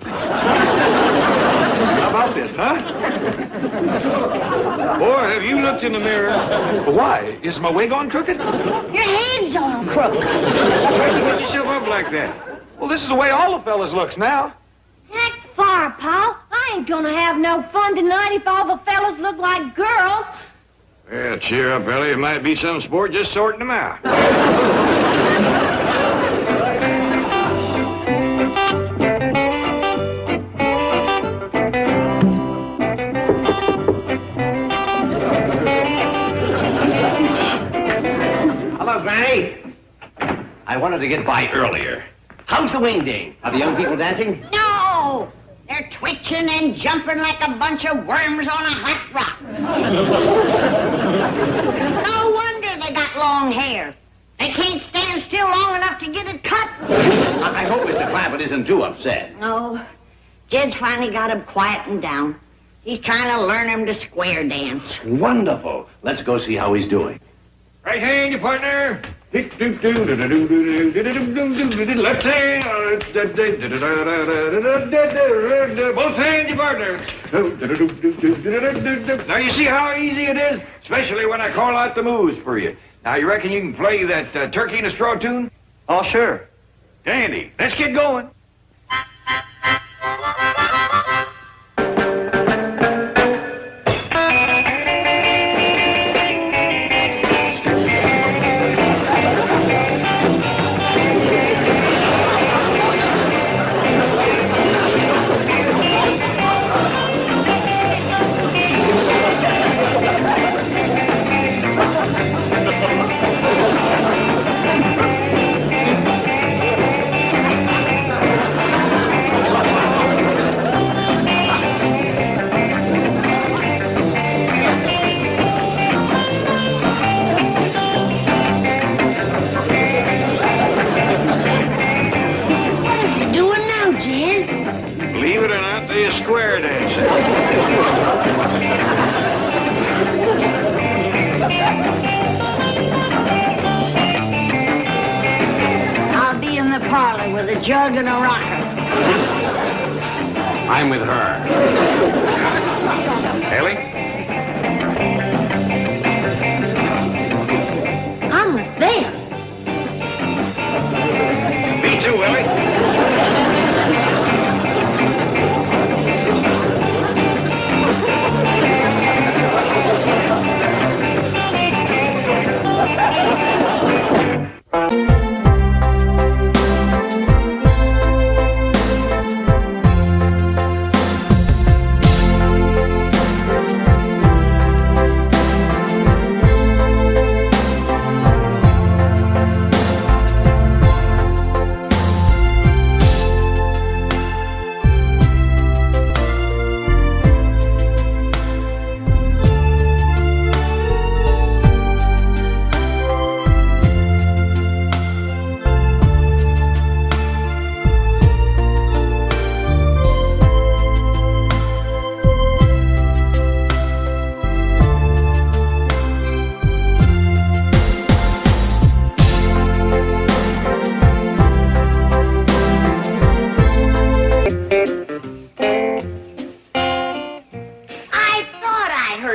How about this, huh? Boy, have you looked in the mirror? Why? Is my wig on crooked? Your head's on crook. Why'd you get yourself up like that? Well, this is the way all the fellas looks now. Heck far, Pa. I ain't gonna have no fun tonight if all the fellas look like girls. Well, cheer up, Ellie. It might be some sport just sorting them out. Hello, Granny. I wanted to get by earlier. How's the wingding? Are the young people dancing? No! They're twitching and jumping like a bunch of worms on a hot rock. No wonder they got long hair. They can't stand still long enough to get it cut. I hope Mr. Clampett isn't too upset. No. Jed's finally got him quieting down. He's trying to learn him to square dance. Wonderful. Let's go see how he's doing. Right hand, your partner. Left hand. Both hands, your partner. Now, you see how easy it is? Especially when I call out the moves for you. Now, you reckon you can play that Turkey in a Straw tune? Oh, sure. Dandy. Let's get going. Believe it or not, they are square dancing. I'll be in the parlor with a jug and a rocker. I'm with her. Ellie? I'm with them. Me too, Ellie.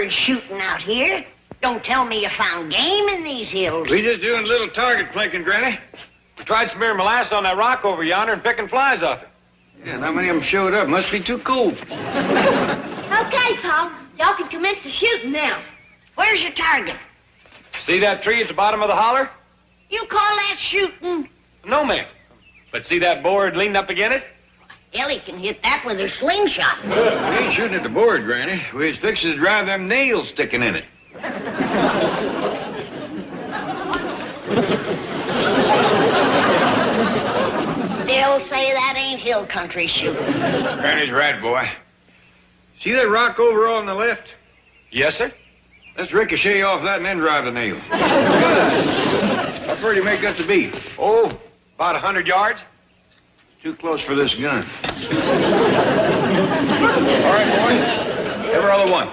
Shooting out here. Don't tell me you found game in these hills. We just doing a little target plinking, Granny. We tried smearing molasses on that rock over yonder and picking flies off it. Yeah, not many of them showed up. Must be too cold. Okay, Pa. Y'all can commence the shooting now. Where's your target? See that tree at the bottom of the holler? You call that shooting? No, ma'am. But see that board leaning up against it? Ellie can hit that with her slingshot. We ain't shooting at the board, Granny. We was fixing to drive them nails sticking in it. They'll say that ain't hill country shooting. Granny's right, boy. See that rock over on the left? Yes, sir. Let's ricochet off that and then drive the nail. Good. How far do you make that to be? Oh, about 100 yards. Too close for this gun. All right, boy. Every other one.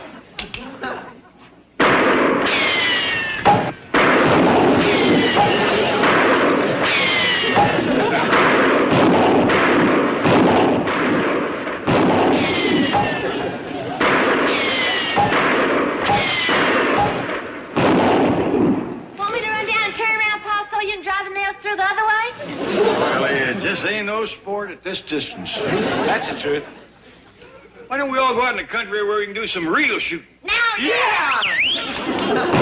Want me to run down and turn around, Pa, so you can drive the nails through the other way? Well, it just ain't no sport at this distance. That's the truth. Why don't we all go out in the country where we can do some real shooting? Now, Yeah!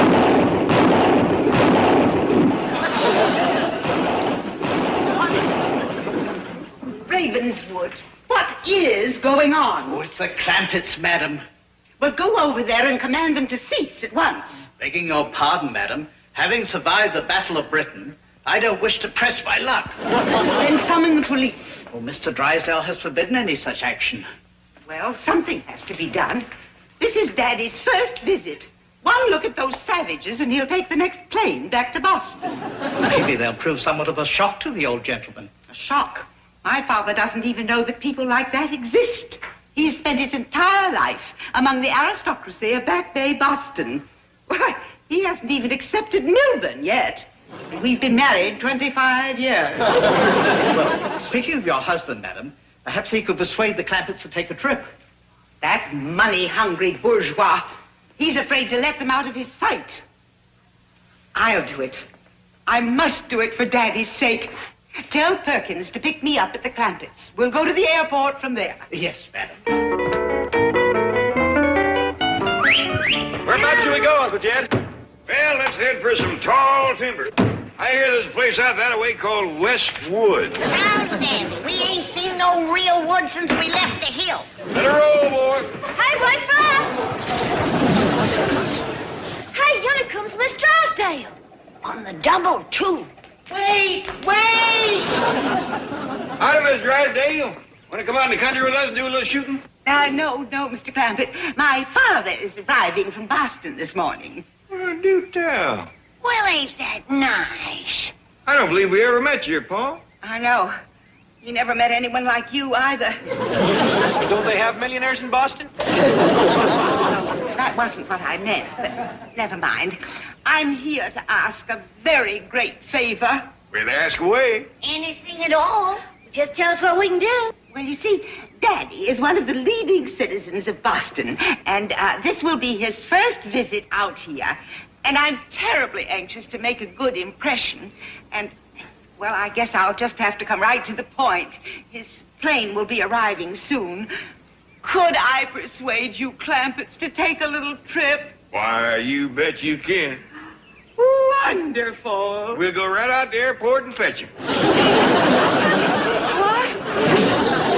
Ravenswood, what is going on? Oh, it's the Clampetts, madam. Well, go over there and command them to cease at once. Begging your pardon, madam, having survived the Battle of Britain, I don't wish to press my luck. Then summon the police. Oh, Mr. Drysdale has forbidden any such action. Well, something has to be done. This is Daddy's first visit. One look at those savages and he'll take the next plane back to Boston. Maybe they'll prove somewhat of a shock to the old gentleman. A shock. My father doesn't even know that people like that exist. He's spent his entire life among the aristocracy of Back Bay, Boston. Why, he hasn't even accepted Milburn yet. We've been married 25 years. Well, speaking of your husband, madam, perhaps he could persuade the Clampetts to take a trip. That money-hungry bourgeois. He's afraid to let them out of his sight. I'll do it. I must do it for Daddy's sake. Tell Perkins to pick me up at the Clampetts. We'll go to the airport from there. Yes, madam. Whereabouts should we go, Uncle Jed? Well, let's head for some tall timber. I hear there's a place out that way called Westwood. sounds dandy. We ain't seen no real wood since we left the hill. Let her roll, boy. Hey, wait for us! Hey, yonder comes Miss Drysdale. On the double, too. Wait! Howdy, Miss Drysdale. Want to come out in the country with us and do a little shooting? No, Mr. Clampett. My father is arriving from Boston this morning. Well, do tell. Well, ain't that nice? I don't believe we ever met you, Pa. I know. You never met anyone like you either. Don't they have millionaires in Boston? That wasn't what I meant, but never mind. I'm here to ask a very great favor. We'll ask away. Anything at all. Just tell us what we can do. Well, you see, Daddy is one of the leading citizens of Boston, and this will be his first visit out here. And I'm terribly anxious to make a good impression. And, well, I guess I'll just have to come right to the point. His plane will be arriving soon. Could I persuade you Clampetts to take a little trip? Why, you bet you can. Wonderful. We'll go right out to the airport and fetch him. What?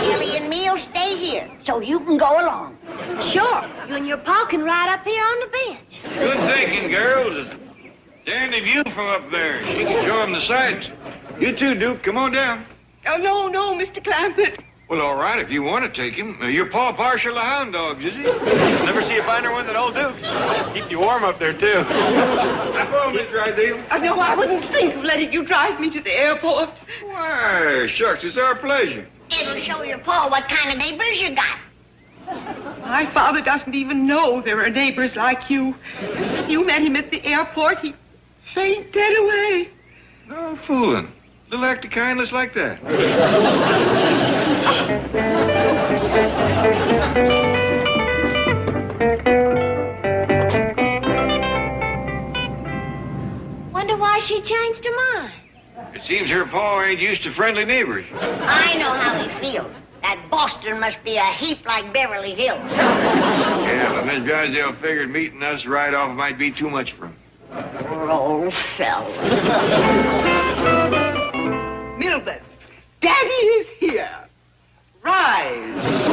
Ellie and me'll stay here, so you can go along. Sure. You and your pa can ride up here on the bench. Good thinking, girls. Dandy view from up there. She can show them the sights. You too, Duke. Come on down. Oh, no, Mr. Clampett. Well, all right, if you want to take him. Your pa partial to hound dogs, is he? Never see a finer one than old Duke. Keep you warm up there, too. Come on, Miss Drysdale. No, I wouldn't think of letting you drive me to the airport. Why, shucks, it's our pleasure. It'll show your pa what kind of neighbors you got. My father doesn't even know there are neighbors like you. You met him at the airport. He fainted away. No fooling. Little act of kindness like that. Wonder why she changed her mind. It seems her pa ain't used to friendly neighbors. I know how he feels. That Boston must be a heap like Beverly Hills. Yeah, but Miss Drysdale figured meeting us right off might be too much for him. Poor old fella. Milburn, Daddy is here. Rise.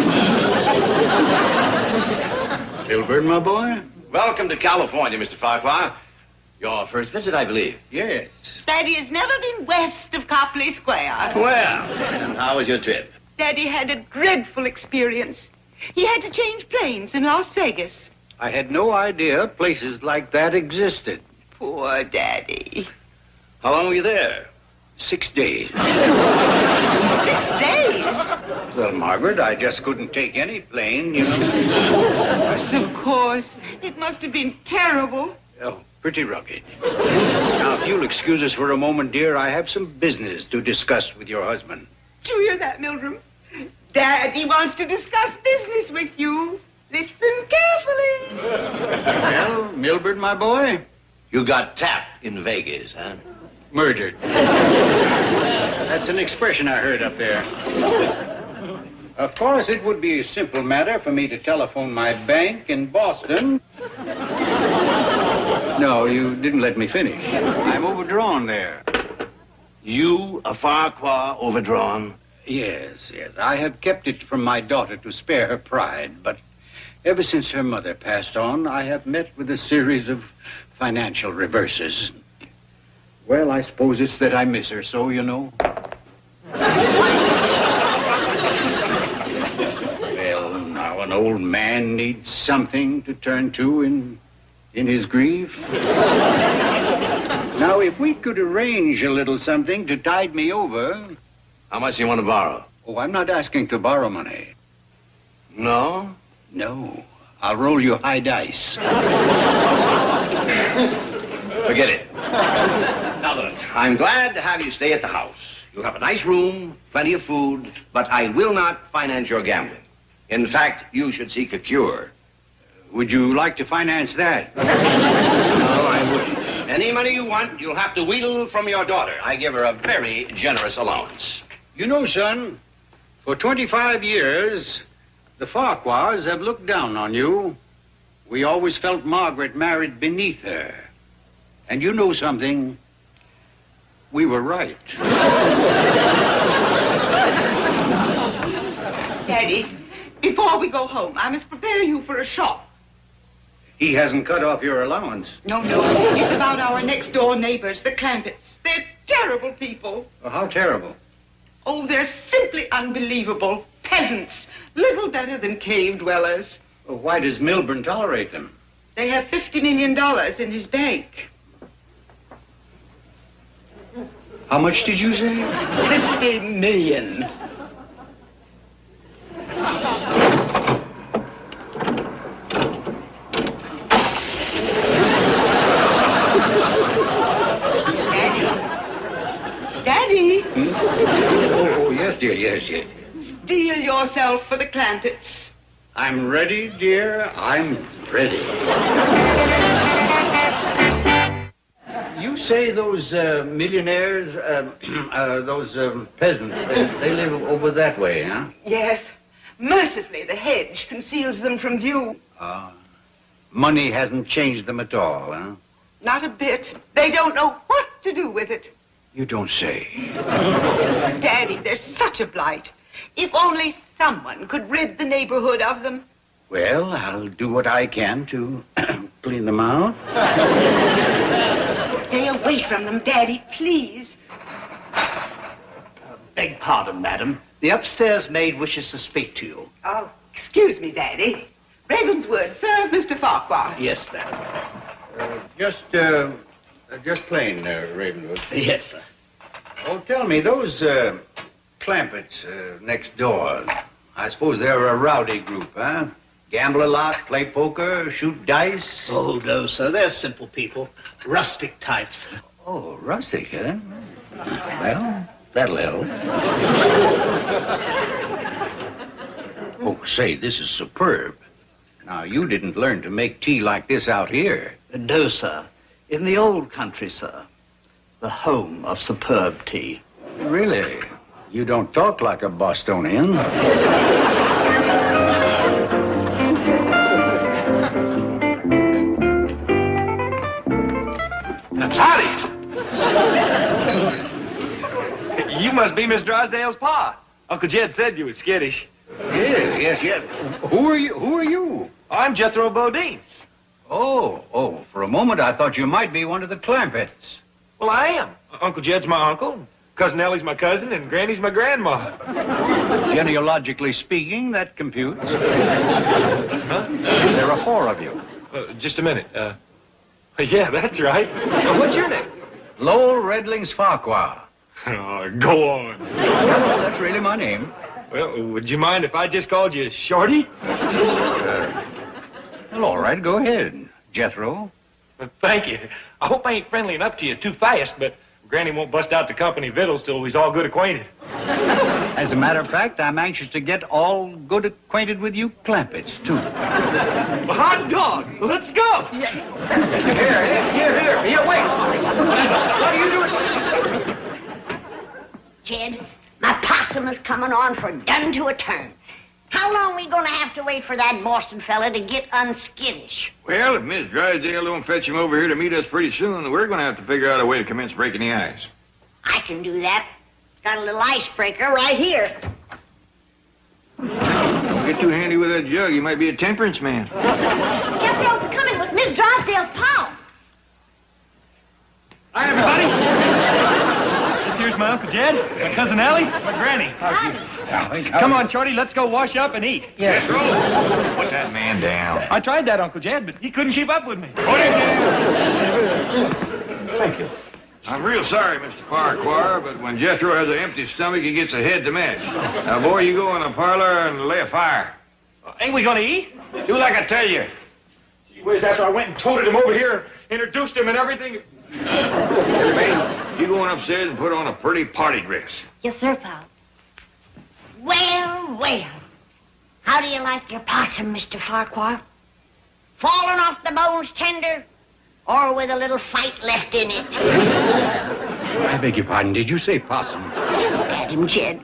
Milburn, my boy. Welcome to California, Mr. Farquhar. Your first visit, I believe. Yes. Daddy has never been west of Copley Square. Well, and how was your trip? Daddy had a dreadful experience. He had to change planes in Las Vegas. I had no idea places like that existed. Poor Daddy. How long were you there? 6 days. 6 days? Well, Margaret, I just couldn't take any plane, you know. Yes, of course. It must have been terrible. Oh, pretty rugged. Now, if you'll excuse us for a moment, dear, I have some business to discuss with your husband. Do you hear that, Mildred? Daddy wants to discuss business with you. Listen carefully. Well, Milburn, my boy, you got tapped in Vegas, huh? Murdered. That's an expression I heard up there. Of course, it would be a simple matter for me to telephone my bank in Boston. No, you didn't let me finish. I'm overdrawn there. You, a Farquhar, overdrawn? Yes, yes. I have kept it from my daughter to spare her pride, but ever since her mother passed on, I have met with a series of financial reverses. Well, I suppose it's that I miss her so, you know. Well, now an old man needs something to turn to in his grief. Now, if we could arrange a little something to tide me over... How much do you want to borrow? Oh, I'm not asking to borrow money. No? No. I'll roll you high dice. Forget it. Now, look, I'm glad to have you stay at the house. You'll have a nice room, plenty of food, but I will not finance your gambling. In fact, you should seek a cure. Would you like to finance that? No, I wouldn't. Any money you want, you'll have to wheedle from your daughter. I give her a very generous allowance. You know, son, for 25 years, the Farquhars have looked down on you. We always felt Margaret married beneath her. And you know something? We were right. Daddy, before we go home, I must prepare you for a shock. He hasn't cut off your allowance. No, no. It's about our next-door neighbors, the Clampetts. They're terrible people. Well, how terrible? Oh, they're simply unbelievable. Peasants. Little better than cave dwellers. Well, why does Milburn tolerate them? They have $50 million in his bank. How much did you say? 50 million. Daddy? Hmm? Oh, yes, dear, yes. Steel yourself for the Clampetts. I'm ready, dear. I'm ready. You say those millionaires, those peasants, they live over that way, huh? Yes. Mercifully, the hedge conceals them from view. Money hasn't changed them at all, huh? Not a bit. They don't know what to do with it. You don't say. Daddy, they're such a blight. If only someone could rid the neighborhood of them. Well, I'll do what I can to clean them out. Stay away from them, Daddy, please. Beg pardon, madam. The upstairs maid wishes to speak to you. Oh, excuse me, Daddy. Ravenswood, serve Mr. Farquhar. Yes, madam. Just plain, Ravenwood. Yes, sir. Oh, tell me, those Clampetts next door, I suppose they're a rowdy group, huh? Gamble a lot, play poker, shoot dice? Oh, no, sir. They're simple people. Rustic types. Oh, rustic, huh? Well, that'll help. Oh, say, this is superb. Now, you didn't learn to make tea like this out here. No, sir. In the old country, sir. The home of superb tea. Really? You don't talk like a Bostonian. Howdy! You must be Miss Drysdale's pa. Uncle Jed said you was skittish. Yes. Who are you? I'm Jethro Bodine. Oh, for a moment I thought you might be one of the Clampetts. Well, I am. Uncle Jed's my uncle, Cousin Ellie's my cousin, and Granny's my grandma. Genealogically speaking, that computes. Huh? There are 4 of you. Just a minute. Yeah, that's right. What's your name? Lowell Redlings Farquhar. Oh, go on. Well, that's really my name. Well, would you mind if I just called you Shorty? Well, all right, go ahead, Jethro. Thank you. I hope I ain't friendly enough to you too fast, but Granny won't bust out the company victuals till we's all good acquainted. As a matter of fact, I'm anxious to get all good acquainted with you Clampetts, too. Hot dog! Let's go! Here, wait! What are you doing? Jed, my possum is coming on for done to a turn. How long we gonna have to wait for that Boston fella to get unskittish? Well, if Miss Drysdale don't fetch him over here to meet us pretty soon, we're gonna have to figure out a way to commence breaking the ice. I can do that. Got a little icebreaker right here. Don't get too handy with that jug. You might be a temperance man. Jethro's coming with Miss Drysdale's pal. Hi, everybody. This here's my Uncle Jed, my Cousin Ellie, my Granny. Come on, Shorty, let's go wash up and eat. Yes. Put that man down. I tried that, Uncle Jed, but he couldn't keep up with me. Put him down. Thank you. I'm real sorry, Mr. Farquhar, but when Jethro has an empty stomach, he gets a head to match. Now, boy, you go in the parlor and lay a fire. Ain't we gonna eat? Do like I tell you. Gee whiz, after I went and toted him over here, introduced him and everything. You go on upstairs and put on a pretty party dress. Yes, sir, pal. Well. How do you like your possum, Mr. Farquhar? Falling off the bones tender, or with a little fight left in it? I beg your pardon, did you say possum? Look at him, Jed.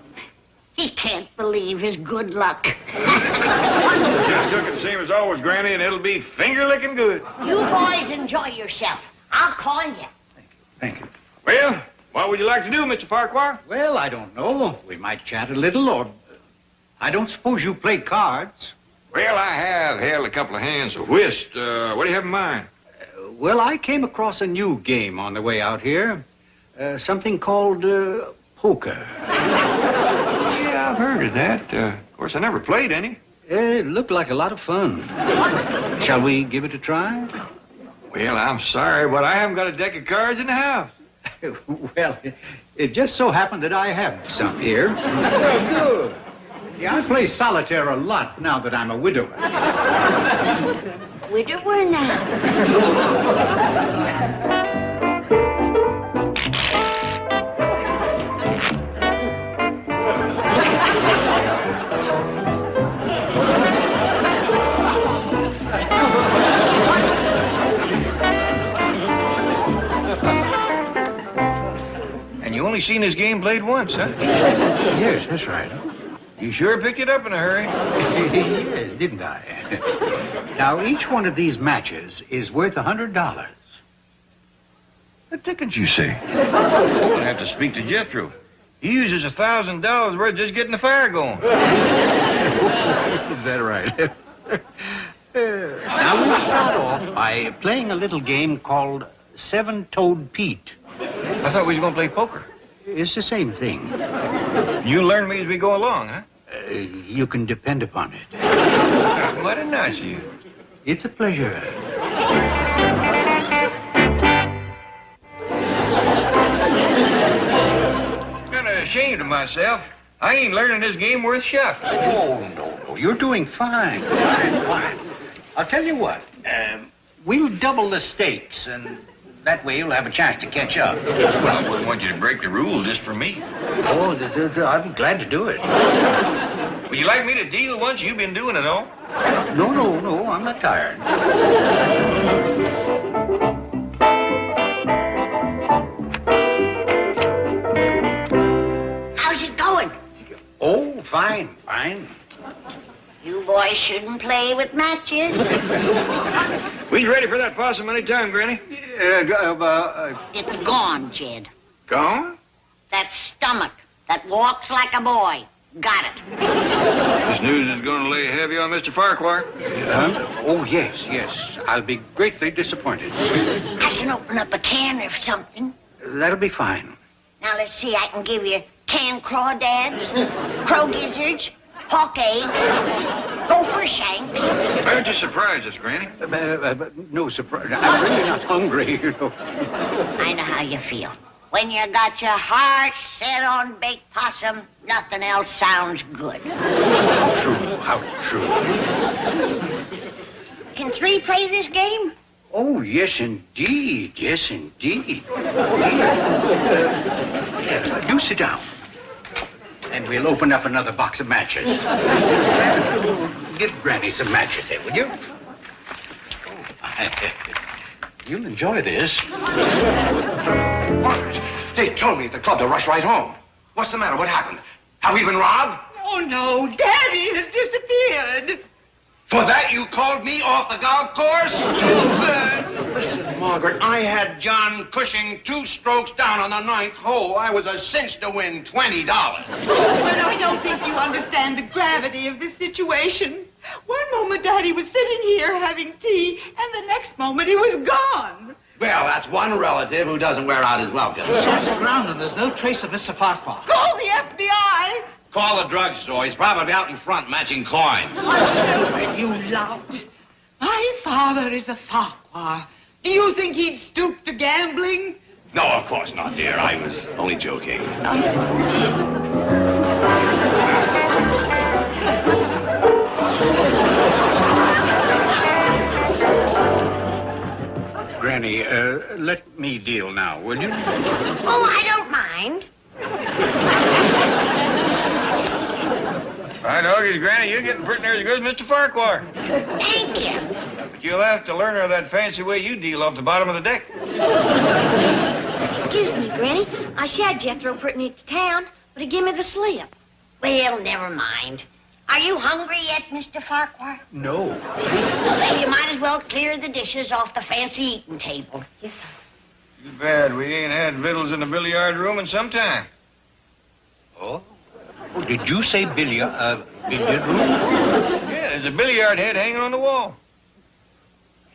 He can't believe his good luck. Just cooking the same as always, Granny, and it'll be finger-licking good. You boys enjoy yourself. I'll call you. Thank you. Well, what would you like to do, Mr. Farquhar? Well, I don't know. We might chat a little, or... I don't suppose you play cards. Well, I have held a couple of hands of whist. What do you have in mind? Well, I came across a new game on the way out here. Something called poker. Yeah, I've heard of that. Of course, I never played any. It looked like a lot of fun. Shall we give it a try? Well, I'm sorry, but I haven't got a deck of cards in the house. Well, it just so happened that I have some here. Oh, good. Yeah, I play solitaire a lot now that I'm a widower. Widower now. And you only seen this game played once, huh? Yes, that's right. You sure picked it up in a hurry. Yes, didn't I? Now, each one of these matches is worth $100. What ticket you say? I'll have to speak to Jethro. He uses $1,000 worth just getting the fire going. Is that right? Now, we'll start off by playing a little game called Seven-Toed Pete. I thought we was going to play poker. It's the same thing. You learn me as we go along, huh? You can depend upon it. What a nice you. It's a pleasure. I'm kind of ashamed of myself. I ain't learning this game worth shucks. Oh, no. You're doing fine. Fine. I'll tell you what. We'll double the stakes, and that way you'll have a chance to catch up. Well, I wouldn't want you to break the rules just for me. Oh, I'm glad to do it. Would you like me to deal once you've been doing it all? No, I'm not tired. How's it going? fine. You boys shouldn't play with matches. We's ready for that possum any time, Granny. It's gone, Jed. Gone? That stomach that walks like a boy. Got it. This news is going to lay heavy on Mr. Farquhar. Oh, yes. I'll be greatly disappointed. I can open up a can or something. That'll be fine. Now, let's see. I can give you canned crawdads, crow gizzards, hawk eggs, gopher shanks. Why don't you surprise us, Granny? No surprise. I'm really not hungry, you know. I know how you feel. When you got your heart set on baked possum, nothing else sounds good. How true. Can three play this game? Oh, yes, indeed. Here, do sit down. And we'll open up another box of matches. Give Granny some matches there, will you? You'll enjoy this. What? They told me at the club to rush right home. What's the matter? What happened? Have we been robbed? Oh, no. Daddy has disappeared. For that you called me off the golf course? Listen, Margaret, I had John Cushing 2 strokes down on the 9th hole. I was a cinch to win $20. Well, I don't think you understand the gravity of this situation. One moment Daddy was sitting here having tea, and the next moment he was gone. Well, that's one relative who doesn't wear out his welcome. Search around and there's no trace of Mr. Farquhar. Call the FBI. Call the drugstore. He's probably out in front matching coins. You lout. My father is a Farquhar. Do you think he'd stoop to gambling? No, of course not, dear. I was only joking. Granny, let me deal now, will you? Oh, I don't mind. By doggies, Granny, you're getting pretty near as good as Mr. Farquhar. Thank you. But you'll have to learn her that fancy way you deal off the bottom of the deck. Excuse me, Granny. I shot Jethro Brittany to town, but he gave me the slip. Well, never mind. Are you hungry yet, Mr. Farquhar? No. Well, you might as well clear the dishes off the fancy eating table. Yes, sir. Too bad we ain't had victuals in the billiard room in some time. Oh, did you say billiard room? Yeah, there's a billiard head hanging on the wall.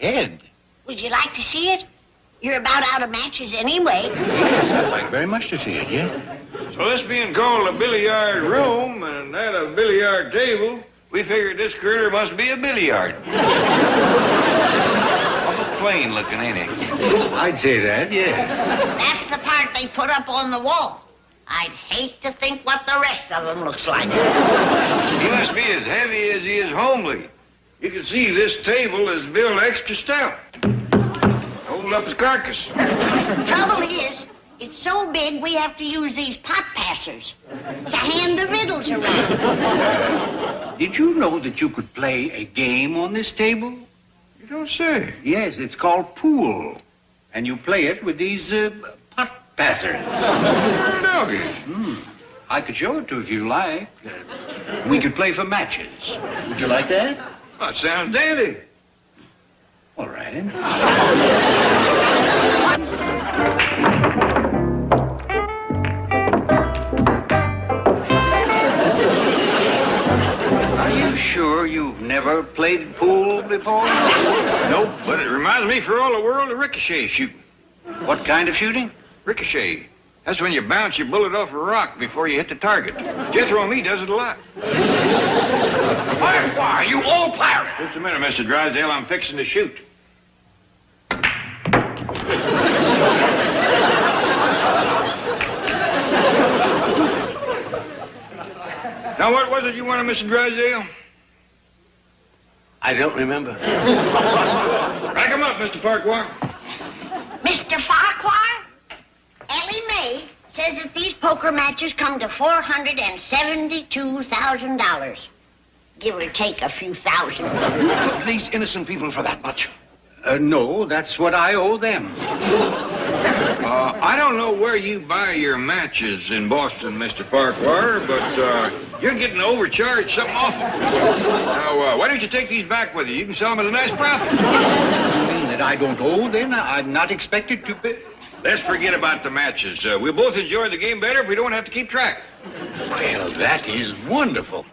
Head? Would you like to see it? You're about out of matches anyway. Yes, I'd like very much to see it, yeah. So this being called a billiard room and that a billiard table, we figured this critter must be a billiard. Awful plain looking, ain't it? I'd say that, yeah. That's the part they put up on the wall. I'd hate to think what the rest of them looks like. He must be as heavy as he is homely. You can see this table is built extra stout. Holding up his carcass. Trouble is, it's so big we have to use these pot passers to hand the riddles around. Did you know that you could play a game on this table? You don't say. Yes, it's called pool. And you play it with these pot passers. I could show it to you if you like. We could play for matches. Would you like that? That sounds dandy. All right. Are you sure you've never played pool before? Nope, but it reminds me for all the world of ricochet shooting. What kind of shooting? Ricochet. That's when you bounce your bullet off a rock before you hit the target. Jethro and me does it a lot. Farquhar, you old pirate! Just a minute, Mr. Drysdale. I'm fixing to shoot. Now, what was it you wanted, Mr. Drysdale? I don't remember. Rack him up, Mr. Farquhar. Mr. Farquhar, Ellie Mae says that these poker matches come to $472,000. Give or take a few thousand. You took these innocent people for that much? No, that's what I owe them. I don't know where you buy your matches in Boston, Mr. Farquhar, but you're getting overcharged something awful. Now, why don't you take these back with you? You can sell them at a nice profit. You mean that I don't owe then? I'm not expected to pay. Let's forget about the matches. We'll both enjoy the game better if we don't have to keep track. Well, that is wonderful.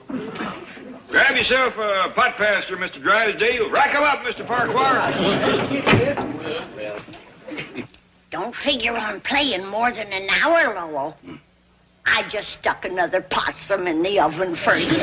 Grab yourself a pot pastor, Mr. Drysdale. Rack 'em up, Mr. Farquhar. Don't figure on playing more than an hour, Lowell. I just stuck another possum in the oven for you.